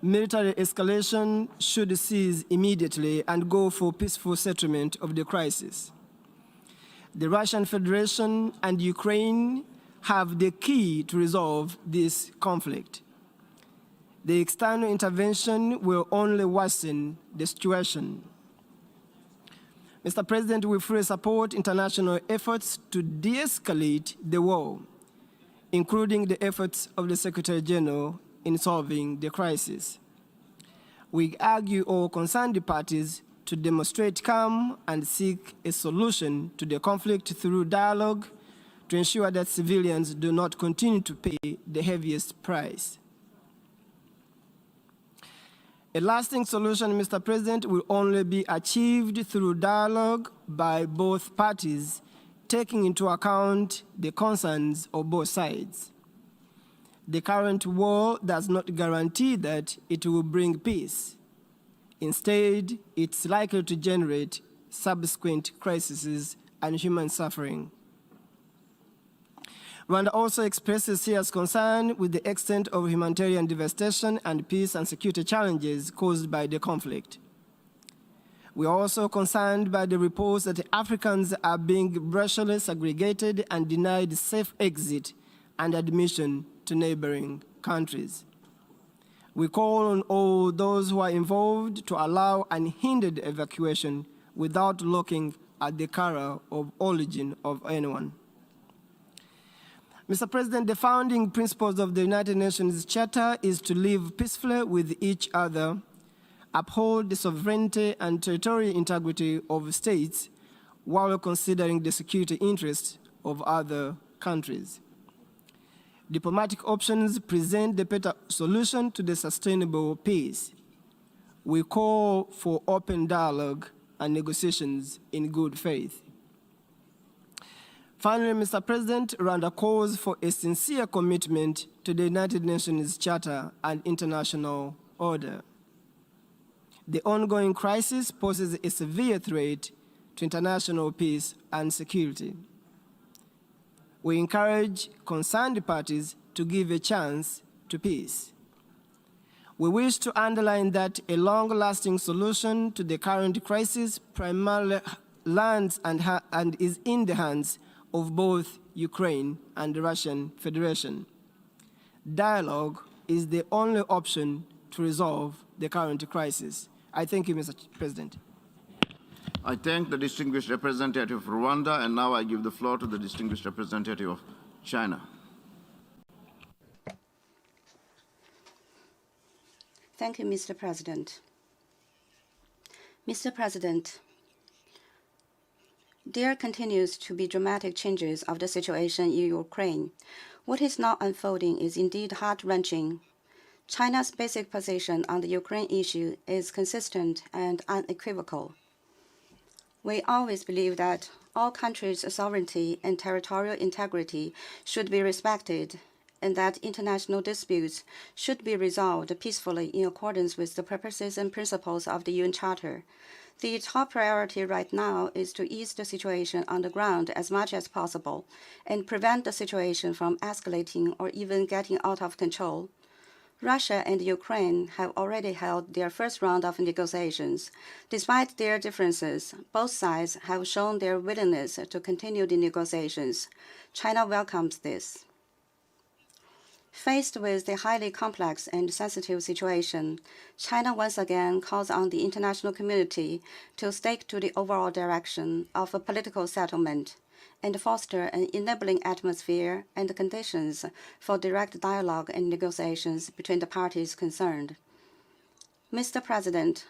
military escalation should cease immediately and go for peaceful settlement of the crisis. The Russian Federation and Ukraine have the key to resolve this conflict. The external intervention will only worsen the situation. Mr. President, we fully support international efforts to de-escalate the war, including the efforts of the Secretary General in solving the crisis. We urge all concerned parties to demonstrate calm and seek a solution to the conflict through dialogue to ensure that civilians do not continue to pay the heaviest price. A lasting solution, Mr. President, will only be achieved through dialogue by both parties, taking into account the concerns of both sides. The current war does not guarantee that it will bring peace. Instead, it's likely to generate subsequent crises and human suffering. Rwanda also expresses serious concern with the extent of humanitarian devastation and peace and security challenges caused by the conflict. We are also concerned by the reports that Africans are being racially segregated and denied safe exit and admission to neighboring countries. We call on all those who are involved to allow unhindered evacuation without looking at the color of origin of anyone. Mr. President, the founding principles of the United Nations Charter is to live peacefully with each other, uphold the sovereignty and territorial integrity of states while considering the security interests of other countries. Diplomatic options present the better solution to the sustainable peace. We call for open dialogue and negotiations in good faith. Finally, Mr. President, Rwanda calls for a sincere commitment to the United Nations Charter and international order. The ongoing crisis poses a severe threat to international peace and security. We encourage concerned parties to give a chance to peace. We wish to underline that a long-lasting solution to the current crisis primarily lands and is in the hands of both Ukraine and the Russian Federation. Dialogue is the only option to resolve the current crisis. I thank you, Mr. President. I thank the distinguished representative of Rwanda, and now I give the floor to the distinguished representative of China. Thank you, Mr. President. Mr. President, there continues to be dramatic changes of the situation in Ukraine. What is now unfolding is indeed heart-wrenching. China's basic position on the Ukraine issue is consistent and unequivocal. We always believe that all countries' sovereignty and territorial integrity should be respected, and that international disputes should be resolved peacefully in accordance with the purposes and principles of the UN Charter. The top priority right now is to ease the situation on the ground as much as possible and prevent the situation from escalating or even getting out of control. Russia and Ukraine have already held their first round of negotiations. Despite their differences, both sides have shown their willingness to continue the negotiations. China welcomes this. Faced with the highly complex and sensitive situation, China once again calls on the international community to stick to the overall direction of a political settlement and foster an enabling atmosphere and conditions for direct dialogue and negotiations between the parties concerned. Mr. President,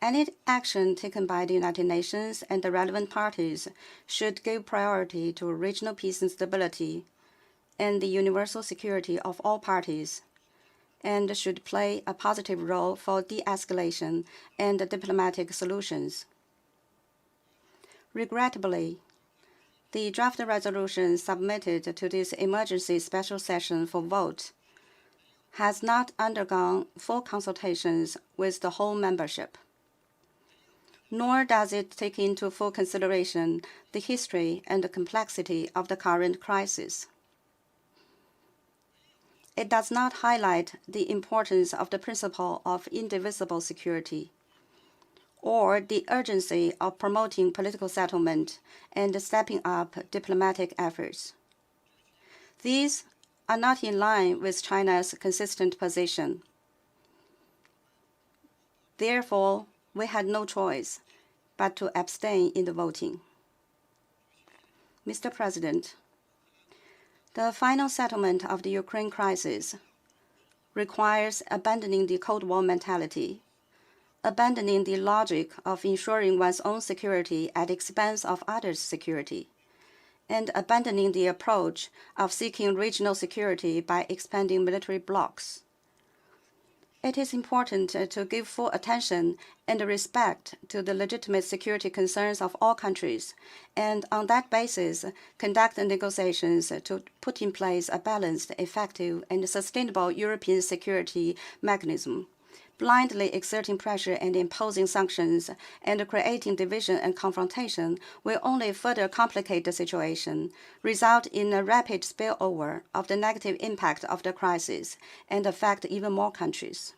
any action taken by the United Nations and the relevant parties should give priority to regional peace and stability and the universal security of all parties, and should play a positive role for de-escalation and diplomatic solutions. Regrettably, the draft resolution submitted to this emergency special session for vote has not undergone full consultations with the whole membership, nor does it take into full consideration the history and the complexity of the current crisis. It does not highlight the importance of the principle of indivisible security or the urgency of promoting political settlement and stepping up diplomatic efforts. These are not in line with China's consistent position. Therefore, we had no choice but to abstain in the voting. Mr. President, the final settlement of the Ukraine crisis requires abandoning the Cold War mentality, abandoning the logic of ensuring one's own security at the expense of others' security, and abandoning the approach of seeking regional security by expanding military blocs. It is important to give full attention and respect to the legitimate security concerns of all countries, and on that basis, conduct negotiations to put in place a balanced, effective, and sustainable European security mechanism. Blindly exerting pressure and imposing sanctions and creating division and confrontation will only further complicate the situation, result in a rapid spillover of the negative impact of the crisis, and affect even more countries.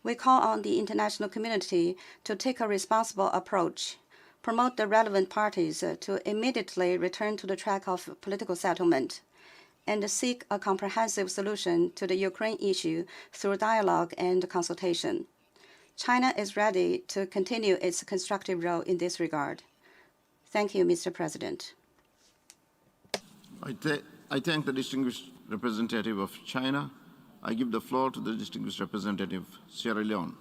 We call on the international community to take a responsible approach, promote the relevant parties to immediately return to the track of political settlement, and seek a comprehensive solution to the Ukraine issue through dialogue and consultation. China is ready to continue its constructive role in this regard. Thank you, Mr. President. I thank the distinguished representative of China. I give the floor to the distinguished representative of Sierra Leone.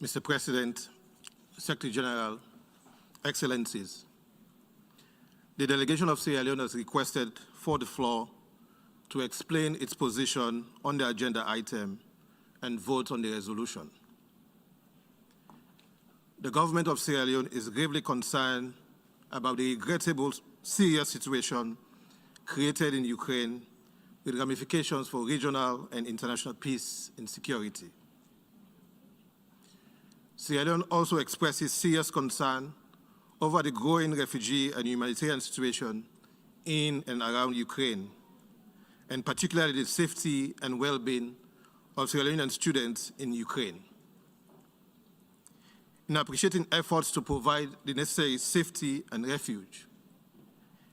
Mr. President, Secretary General, Excellencies, the delegation of Sierra Leone has requested for the floor to explain its position on the agenda item and vote on the resolution. The government of Sierra Leone is gravely concerned about the regrettable, serious situation created in Ukraine with ramifications for regional and international peace and security. Sierra Leone also expresses serious concern over the growing refugee and humanitarian situation in and around Ukraine, and particularly the safety and well-being of Sierra Leonean students in Ukraine. In appreciating efforts to provide the necessary safety and refuge,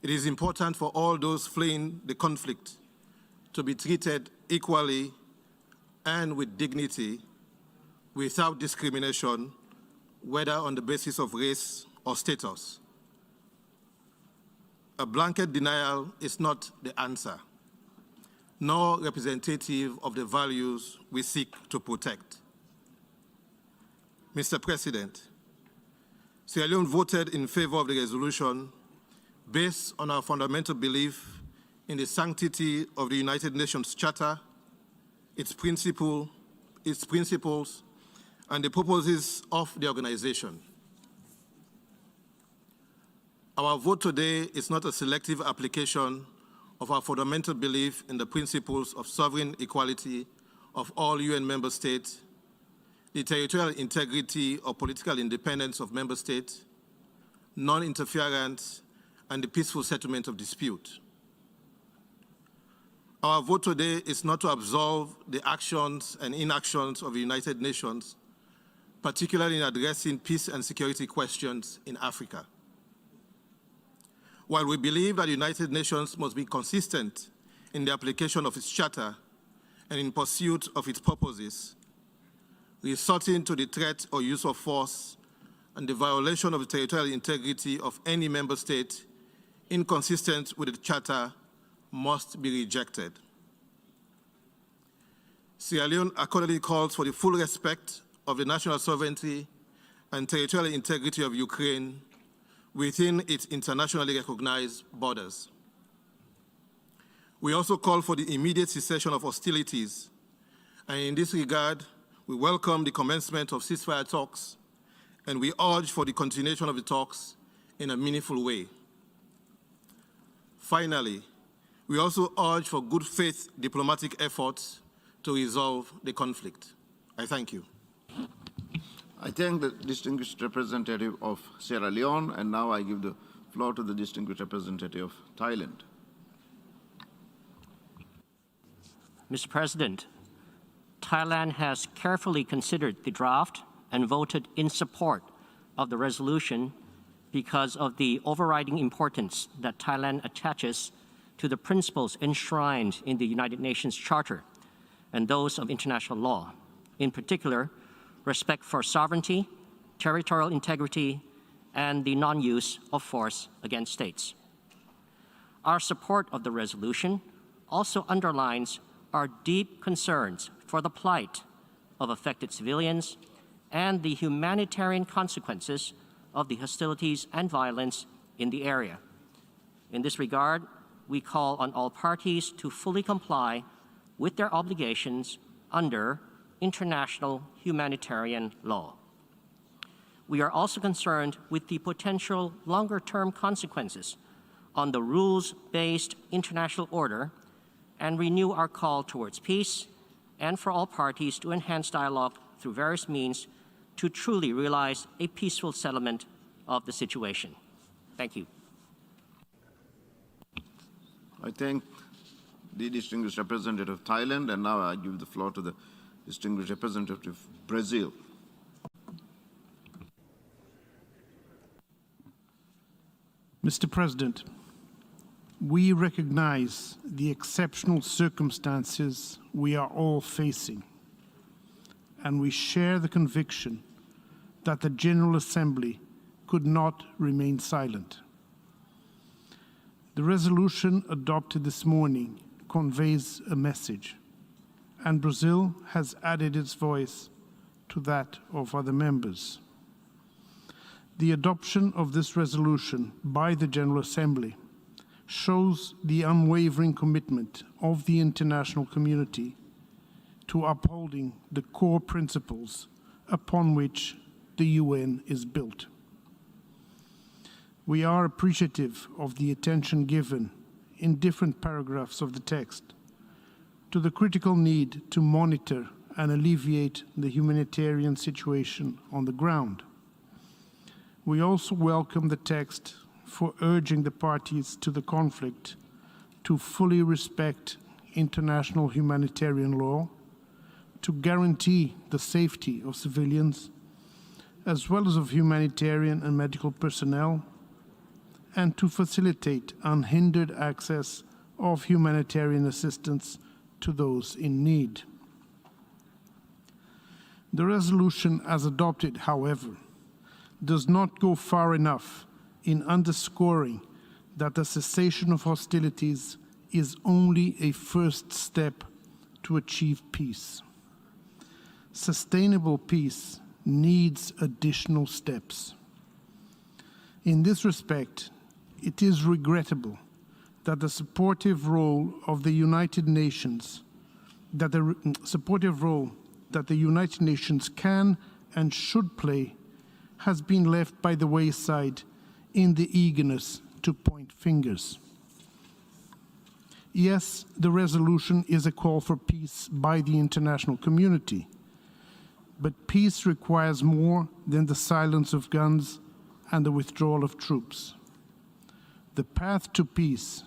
it is important for all those fleeing the conflict to be treated equally and with dignity, without discrimination, whether on the basis of race or status. A blanket denial is not the answer, nor representative of the values we seek to protect. Mr. President, Sierra Leone voted in favor of the resolution based on our fundamental belief in the sanctity of the United Nations Charter, its principles, and the purposes of the organization. Our vote today is not a selective application of our fundamental belief in the principles of sovereign equality of all UN member states, the territorial integrity or political independence of member states, non-interference, and the peaceful settlement of dispute. Our vote today is not to absolve the actions and inactions of the United Nations, particularly in addressing peace and security questions in Africa. While we believe that the United Nations must be consistent in the application of its charter and in pursuit of its purposes, resorting to the threat or use of force and the violation of the territorial integrity of any member state inconsistent with the charter must be rejected. Sierra Leone accordingly calls for the full respect of the national sovereignty and territorial integrity of Ukraine within its internationally recognized borders. We also call for the immediate cessation of hostilities, and in this regard, we welcome the commencement of ceasefire talks, and we urge for the continuation of the talks in a meaningful way. Finally, we also urge for good faith diplomatic efforts to resolve the conflict. I thank you. I thank the distinguished representative of Sierra Leone, and now I give the floor to the distinguished representative of Thailand. Mr. President, Thailand has carefully considered the draft and voted in support of the resolution because of the overriding importance that Thailand attaches to the principles enshrined in the United Nations Charter and those of international law, in particular, respect for sovereignty, territorial integrity, and the non-use of force against states. Our support of the resolution also underlines our deep concerns for the plight of affected civilians and the humanitarian consequences of the hostilities and violence in the area. In this regard, we call on all parties to fully comply with their obligations under international humanitarian law. We are also concerned with the potential longer-term consequences on the rules-based international order and renew our call towards peace and for all parties to enhance dialogue through various means to truly realize a peaceful settlement of the situation. Thank you. I thank the distinguished representative of Thailand, and now I give the floor to the distinguished representative of Brazil. Mr. President, we recognize the exceptional circumstances we are all facing, and we share the conviction that the General Assembly could not remain silent. The resolution adopted this morning conveys a message, and Brazil has added its voice to that of other members. The adoption of this resolution by the General Assembly shows the unwavering commitment of the international community to upholding the core principles upon which the UN is built. We are appreciative of the attention given in different paragraphs of the text to the critical need to monitor and alleviate the humanitarian situation on the ground. We also welcome the text for urging the parties to the conflict to fully respect international humanitarian law, to guarantee the safety of civilians, as well as of humanitarian and medical personnel, and to facilitate unhindered access of humanitarian assistance to those in need. The resolution as adopted, however, does not go far enough in underscoring that the cessation of hostilities is only a first step to achieve peace. Sustainable peace needs additional steps. In this respect, it is regrettable that the supportive role of the United Nations, that the United Nations can and should play, has been left by the wayside in the eagerness to point fingers. Yes, the resolution is a call for peace by the international community, but peace requires more than the silence of guns and the withdrawal of troops. The path to peace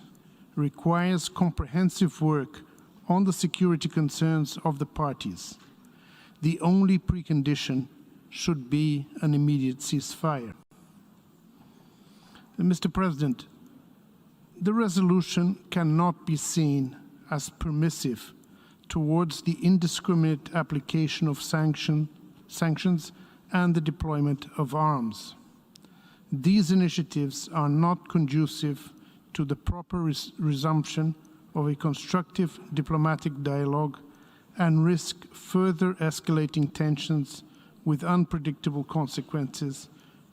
requires comprehensive work on the security concerns of the parties. The only precondition should be an immediate ceasefire. Mr. President, the resolution cannot be seen as permissive towards the indiscriminate application of sanctions and the deployment of arms. These initiatives are not conducive to the proper resumption of a constructive diplomatic dialogue and risk further escalating tensions with unpredictable consequences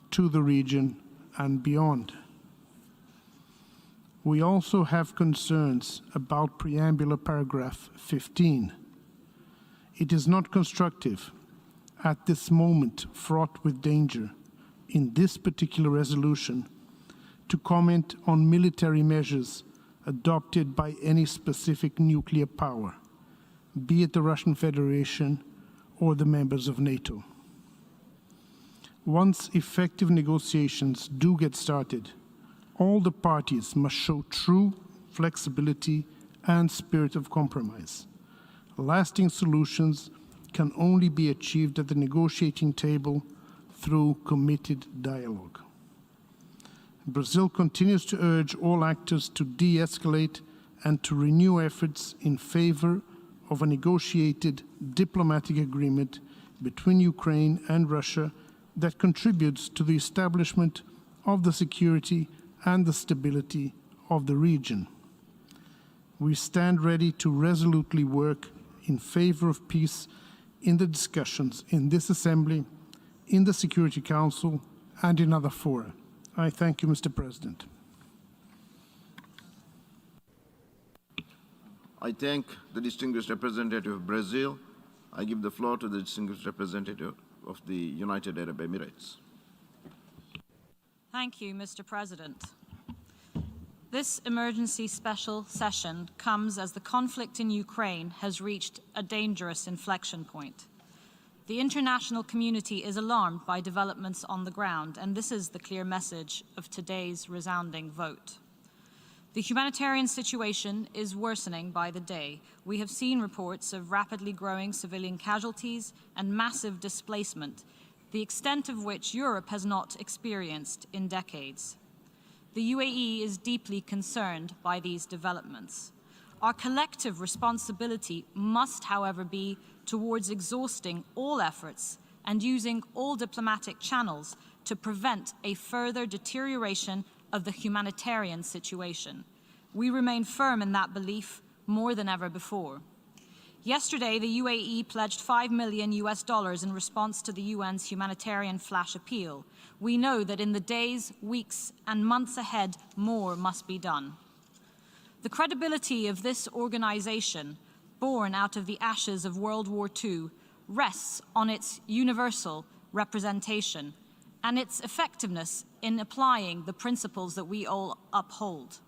to the region and beyond. We also have concerns about preambular paragraph 15. It is not constructive at this moment fraught with danger in this particular resolution to comment on military measures adopted by any specific nuclear power, be it the Russian Federation or the members of NATO. Once effective negotiations do get started, all the parties must show true flexibility and spirit of compromise. Lasting solutions can only be achieved at the negotiating table through committed dialogue. Brazil continues to urge all actors to de-escalate and to renew efforts in favor of a negotiated diplomatic agreement between Ukraine and Russia that contributes to the establishment of the security and the stability of the region. We stand ready to resolutely work in favor of peace in the discussions in this Assembly, in the Security Council, and in other fora. I thank you, Mr. President. I thank the distinguished representative of Brazil. I give the floor to the distinguished representative of the United Arab Emirates. Thank you, Mr. President. This emergency special session comes as the conflict in Ukraine has reached a dangerous inflection point. The international community is alarmed by developments on the ground, and this is the clear message of today's resounding vote. The humanitarian situation is worsening by the day. We have seen reports of rapidly growing civilian casualties and massive displacement, the extent of which Europe has not experienced in decades. The UAE is deeply concerned by these developments. Our collective responsibility must, however, be towards exhausting all efforts and using all diplomatic channels to prevent a further deterioration of the humanitarian situation. We remain firm in that belief more than ever before. Yesterday, the UAE pledged $5 million in response to the UN's humanitarian flash appeal. We know that in the days, weeks, and months ahead, more must be done. The credibility of this organization, born out of the ashes of World War II, rests on its universal representation and its effectiveness in applying the principles that we all uphold.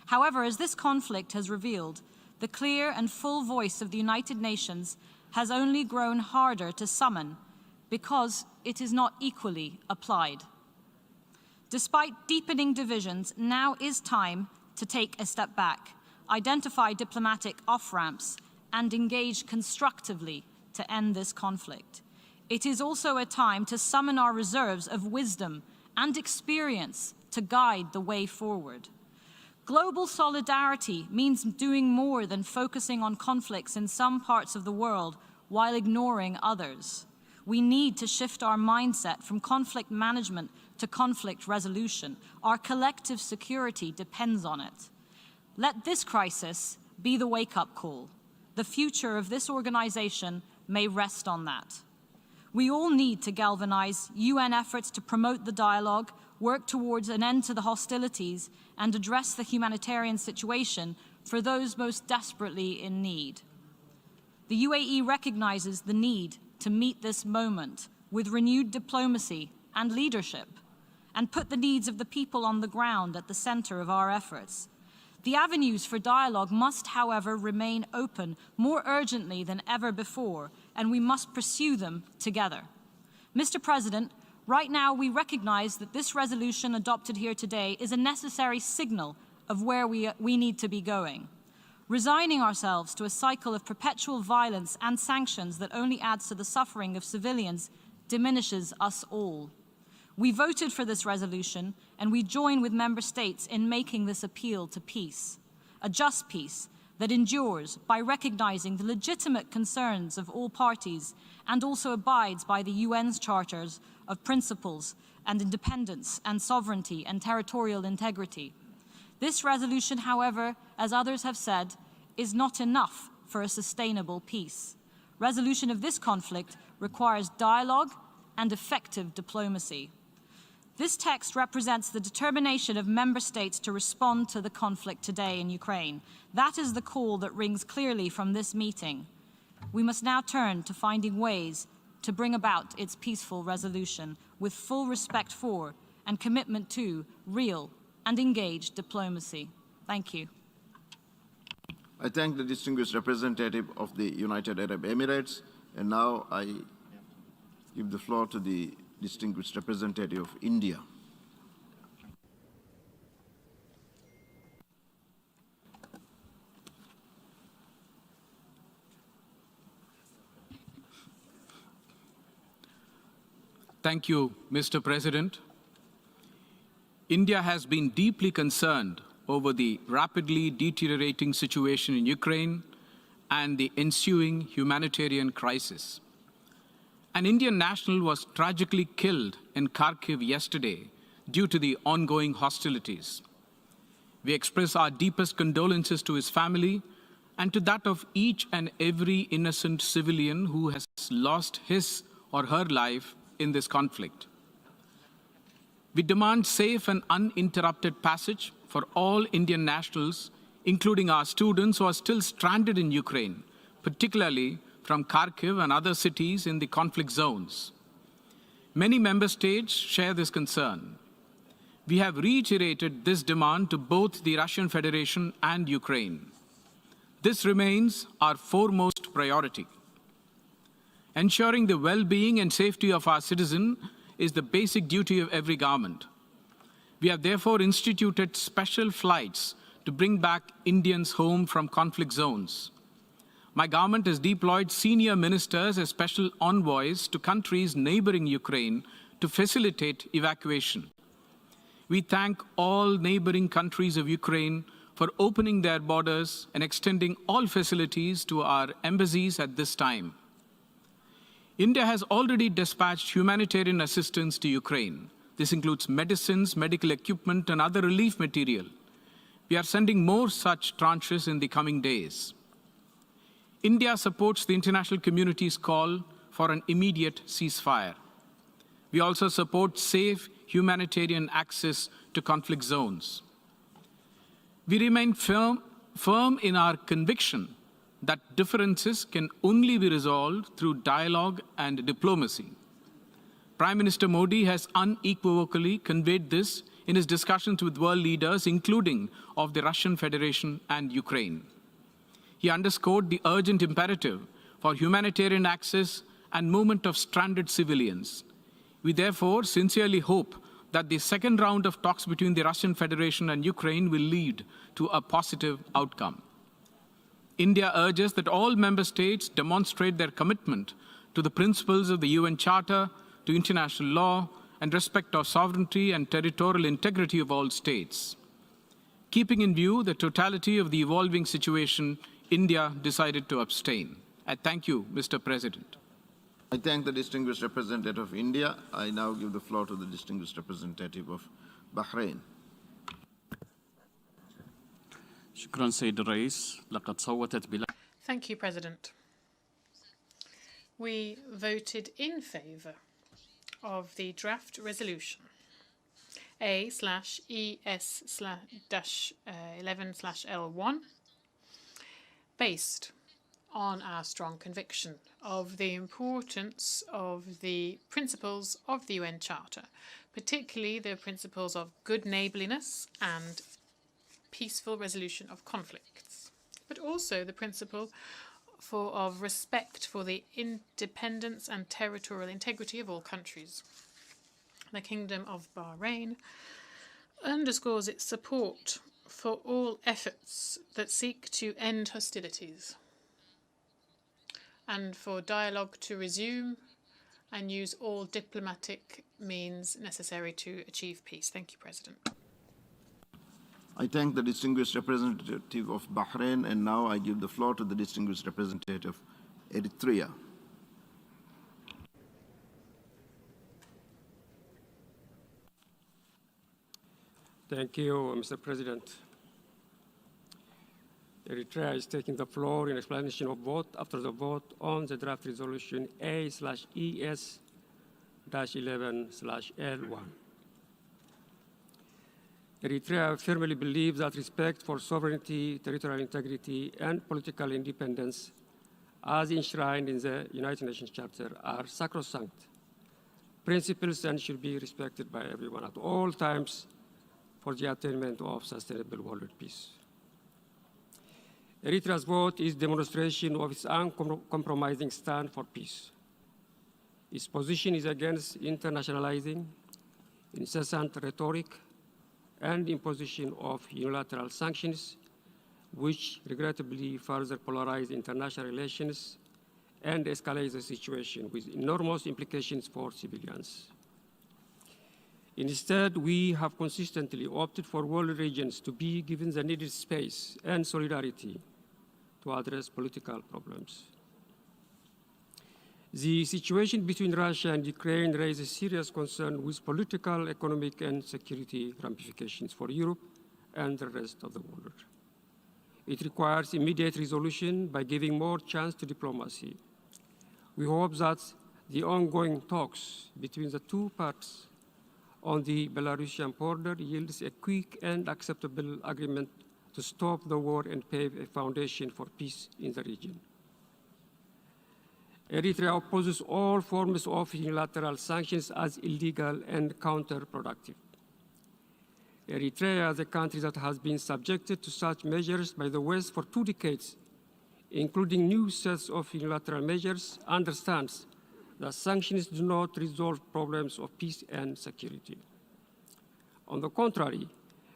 However, as this conflict has revealed, the clear and full voice of the United Nations has only grown harder to summon because it is not equally applied. Despite deepening divisions, now is time to take a step back, identify diplomatic off-ramps, and engage constructively to end this conflict. It is also a time to summon our reserves of wisdom and experience to guide the way forward. Global solidarity means doing more than focusing on conflicts in some parts of the world while ignoring others. We need to shift our mindset from conflict management to conflict resolution. Our collective security depends on it. Let this crisis be the wake-up call. The future of this organization may rest on that. We all need to galvanize UN efforts to promote the dialogue, work towards an end to the hostilities, and address the humanitarian situation for those most desperately in need. The UAE recognizes the need to meet this moment with renewed diplomacy and leadership, and put the needs of the people on the ground at the center of our efforts. The avenues for dialogue must, however, remain open more urgently than ever before, and we must pursue them together. Mr. President, right now we recognize that this resolution adopted here today is a necessary signal of where we need to be going. Resigning ourselves to a cycle of perpetual violence and sanctions that only adds to the suffering of civilians diminishes us all. We voted for this resolution, and we join with member states in making this appeal to peace, a just peace that endures by recognizing the legitimate concerns of all parties and also abides by the UN's charters of principles and independence and sovereignty and territorial integrity. This resolution, however, as others have said, is not enough for a sustainable peace. Resolution of this conflict requires dialogue and effective diplomacy. This text represents the determination of member states to respond to the conflict today in Ukraine. That is the call that rings clearly from this meeting. We must now turn to finding ways to bring about its peaceful resolution with full respect for and commitment to real and engaged diplomacy. Thank you. I thank the distinguished representative of the United Arab Emirates, and now I give the floor to the distinguished representative of India. Thank you, Mr. President. India has been deeply concerned over the rapidly deteriorating situation in Ukraine and the ensuing humanitarian crisis. An Indian national was tragically killed in Kharkiv yesterday due to the ongoing hostilities. We express our deepest condolences to his family and to that of each and every innocent civilian who has lost his or her life in this conflict. We demand safe and uninterrupted passage for all Indian nationals, including our students who are still stranded in Ukraine, particularly from Kharkiv and other cities in the conflict zones. Many member states share this concern. We have reiterated this demand to both the Russian Federation and Ukraine. This remains our foremost priority. Ensuring the well-being and safety of our citizens is the basic duty of every government. We have therefore instituted special flights to bring back Indians home from conflict zones. My government has deployed senior ministers as special envoys to countries neighboring Ukraine to facilitate evacuation. We thank all neighboring countries of Ukraine for opening their borders and extending all facilities to our embassies at this time. India has already dispatched humanitarian assistance to Ukraine. This includes medicines, medical equipment, and other relief material. We are sending more such tranches in the coming days. India supports the international community's call for an immediate ceasefire. We also support safe humanitarian access to conflict zones. We remain firm in our conviction that differences can only be resolved through dialogue and diplomacy. Prime Minister Modi has unequivocally conveyed this in his discussions with world leaders, including of the Russian Federation and Ukraine. He underscored the urgent imperative for humanitarian access and movement of stranded civilians. We therefore sincerely hope that the second round of talks between the Russian Federation and Ukraine will lead to a positive outcome. India urges that all member states demonstrate their commitment to the principles of the UN Charter, to international law, and respect of sovereignty and territorial integrity of all states. Keeping in view the totality of the evolving situation, India decided to abstain. I thank you, Mr. President. I thank the distinguished representative of India. I now give the floor to the distinguished representative of Bahrain. Thank you, President. We voted in favour of the draft resolution A/ES/11/L1 based on our strong conviction of the importance of the principles of the UN Charter, particularly the principles of good neighbourliness and peaceful resolution of conflicts, but also the principle of respect for the independence and territorial integrity of all countries. The Kingdom of Bahrain underscores its support for all efforts that seek to end hostilities and for dialogue to resume and use all diplomatic means necessary to achieve peace. Thank you, President. I thank the distinguished representative of Bahrain, and now I give the floor to the distinguished representative of Eritrea. Thank you, Mr. President. Eritrea is taking the floor in explanation of vote after the vote on the draft resolution A/ES-11/L1. Eritrea firmly believes that respect for sovereignty, territorial integrity, and political independence, as enshrined in the United Nations Charter, are sacrosanct principles and should be respected by everyone at all times for the attainment of sustainable world peace. Eritrea's vote is demonstration of its uncompromising stand for peace. Its position is against internationalizing, incessant rhetoric, and imposition of unilateral sanctions, which regrettably further polarize international relations and escalate the situation with enormous implications for civilians. Instead, we have consistently opted for world regions to be given the needed space and solidarity to address political problems. The situation between Russia and Ukraine raises serious concern with political, economic, and security ramifications for Europe and the rest of the world. It requires immediate resolution by giving more chance to diplomacy. We hope that the ongoing talks between the two parties on the Belarusian border yields a quick and acceptable agreement to stop the war and pave a foundation for peace in the region. Eritrea opposes all forms of unilateral sanctions as illegal and counterproductive. Eritrea, the country that has been subjected to such measures by the West for 2 decades, including new sets of unilateral measures, understands that sanctions do not resolve problems of peace and security. On the contrary,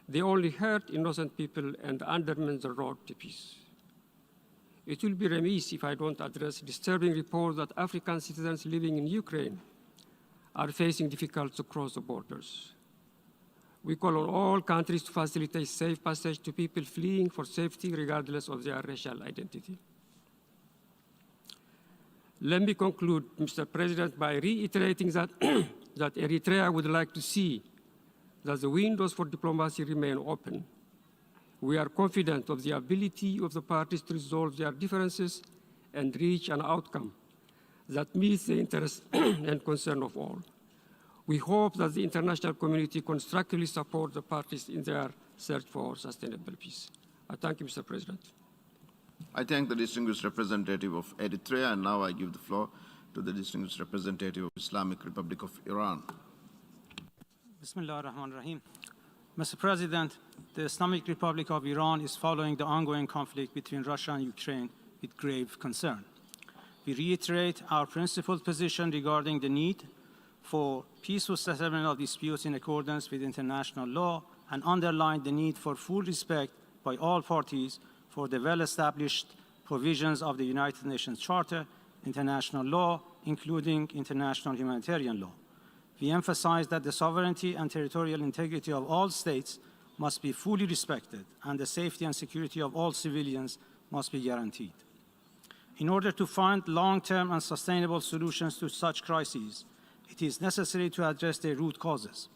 they only hurt innocent people and undermine the road to peace. It will be remiss if I don't address disturbing reports that African citizens living in Ukraine are facing difficulties to cross the borders. We call on all countries to facilitate safe passage to people fleeing for safety regardless of their racial identity. Let me conclude, Mr. President, by reiterating that, that Eritrea would like to see that the windows for diplomacy remain open. We are confident of the ability of the parties to resolve their differences and reach an outcome that meets the interests and concern of all. We hope that the international community constructively supports the parties in their search for sustainable peace. I thank you, Mr. President. I thank the distinguished representative of Eritrea, and now I give the floor to the distinguished representative of Islamic Republic of Iran. Bismillah ar-Rahman ar-Rahim. Mr. President, the Islamic Republic of Iran is following the ongoing conflict between Russia and Ukraine with grave concern. We reiterate our principled position regarding the need for peaceful settlement of disputes in accordance with international law and underline the need for full respect by all parties for the well-established provisions of the United Nations Charter, international law, including international humanitarian law. We emphasize that the sovereignty and territorial integrity of all states must be fully respected, and the safety and security of all civilians must be guaranteed. In order to find long-term and sustainable solutions to such crises, it is necessary to address their root causes.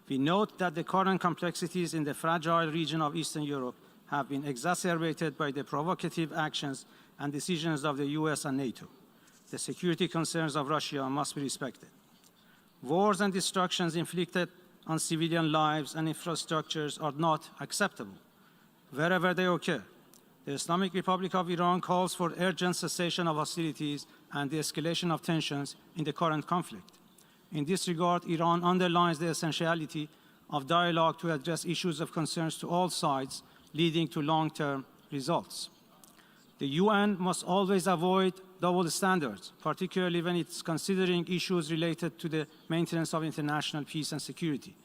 We note that the current complexities in the fragile region of Eastern Europe have been exacerbated by the provocative actions and decisions of the US and NATO. The security concerns of Russia must be respected. Wars and destructions inflicted on civilian lives and infrastructures are not acceptable, wherever they occur. The Islamic Republic of Iran calls for urgent cessation of hostilities and the escalation of tensions in the current conflict. In this regard, Iran underlines the essentiality of dialogue to address issues of concerns to all sides, leading to long-term results. The UN must always avoid double standards, particularly when it's considering issues related to the maintenance of international peace and security.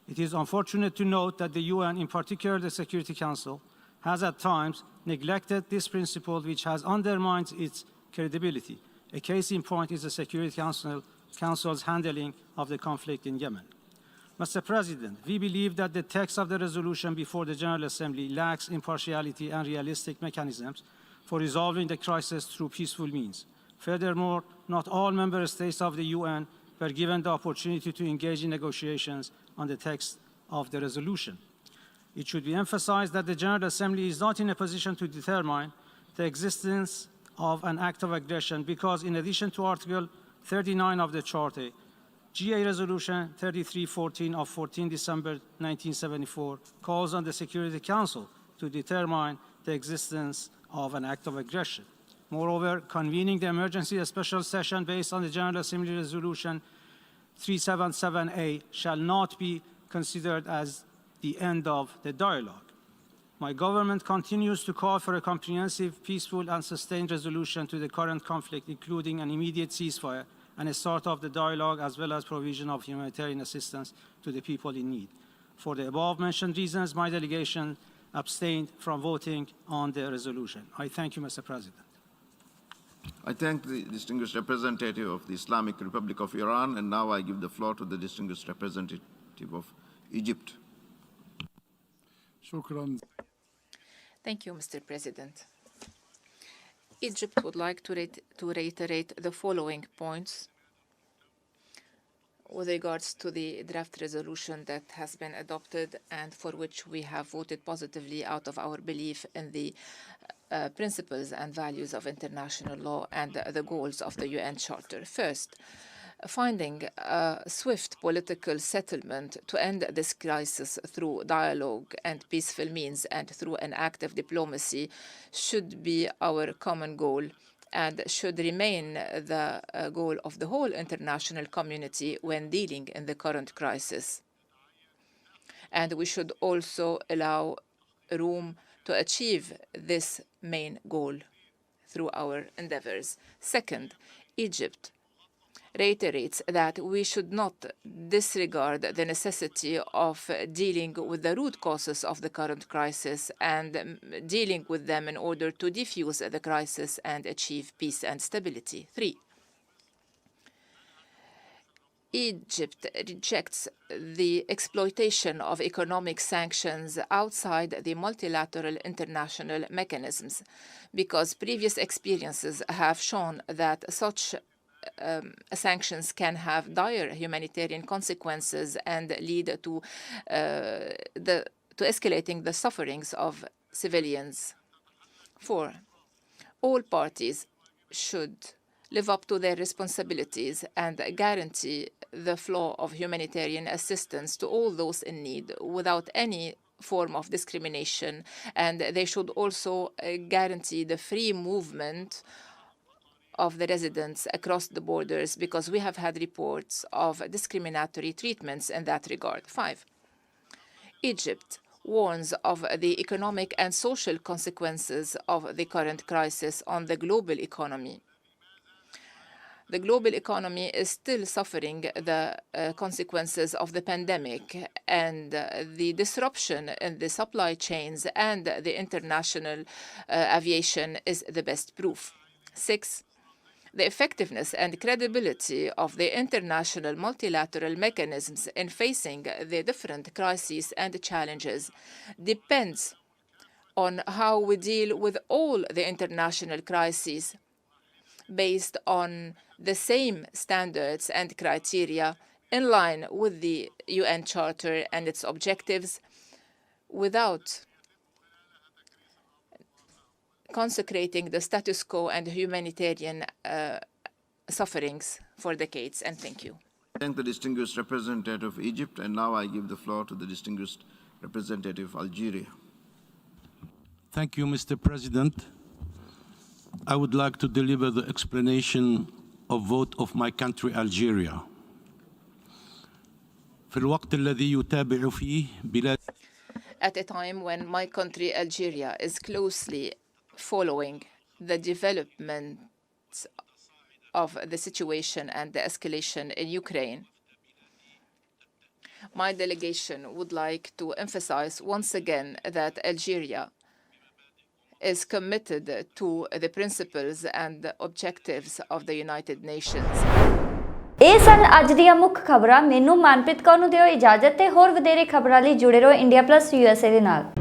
It is unfortunate to note that the UN, in particular the Security Council, has at times neglected this principle, which has undermined its credibility. A case in point is the Security Council's handling of the conflict in Yemen. Mr. President, we believe that the text of the resolution before the General Assembly lacks impartiality and realistic mechanisms for resolving the crisis through peaceful means. Furthermore, not all member states of the UN were given the opportunity to engage in negotiations on the text of the resolution. It should be emphasized that the General Assembly is not in a position to determine the existence of an act of aggression because, in addition to Article 39 of the Charter, GA Resolution 3314 of 14 December 1974 calls on the Security Council to determine the existence of an act of aggression. Moreover, convening the emergency special session based on the General Assembly Resolution 377A shall not be considered as the end of the dialogue. My government continues to call for a comprehensive, peaceful, and sustained resolution to the current conflict, including an immediate ceasefire and a start of the dialogue, as well as provision of humanitarian assistance to the people in need. For the above-mentioned reasons, my delegation abstained from voting on the resolution. I thank you, Mr. President. I thank the distinguished representative of the Islamic Republic of Iran, and now I give the floor to the distinguished representative of Egypt. Thank you, Mr. President. Egypt would like to reiterate the following points with regards to the draft resolution that has been adopted and for which we have voted positively out of our belief in the principles and values of international law and the goals of the UN Charter. First, finding a swift political settlement to end this crisis through dialogue and peaceful means and through an active diplomacy should be our common goal and should remain the goal of the whole international community when dealing in the current crisis. And we should also allow room to achieve this main goal through our endeavors. Second, Egypt reiterates that we should not disregard the necessity of dealing with the root causes of the current crisis and dealing with them in order to defuse the crisis and achieve peace and stability. 3. Egypt rejects the exploitation of economic sanctions outside the multilateral international mechanisms because previous experiences have shown that such sanctions can have dire humanitarian consequences and lead to escalating the sufferings of civilians. 4. All parties should live up to their responsibilities and guarantee the flow of humanitarian assistance to all those in need without any form of discrimination, and they should also guarantee the free movement of the residents across the borders because we have had reports of discriminatory treatments in that regard. 5. Egypt warns of the economic and social consequences of the current crisis on the global economy. The global economy is still suffering the consequences of the pandemic, and the disruption in the supply chains and the international aviation is the best proof. 6. The effectiveness and credibility of the international multilateral mechanisms in facing the different crises and challenges depends on how we deal with all the international crises based on the same standards and criteria in line with the UN Charter and its objectives without consecrating the status quo and humanitarian sufferings for decades. And thank you. Thank the distinguished representative of Egypt, and now I give the floor to the distinguished representative of Algeria. Thank you, Mr. President. I would like to deliver the explanation of vote of my country, Algeria. في الوقت الذي يتابع فيه بلاد At a time when my country, Algeria, is closely following the development of the situation and the escalation in Ukraine, my delegation would like to emphasize once again that Algeria is committed to the principles and objectives of the United Nations. ਇਹ ਸਨ ਅੱਜ ਦੀਆਂ ਮੁੱਖ ਖਬਰਾਂ। ਮੈਨੂੰ ਮਨਪ੍ਰੀਤ ਕੌਰ ਨੂੰ ਦਿਓ ਇਜਾਜ਼ਤ ਤੇ ਹੋਰ ਵਧੇਰੇ ਖਬਰਾਂ ਲਈ ਜੁੜੇ ਰਹੋ ਇੰਡੀਆ+ USA ਦੇ ਨਾਲ।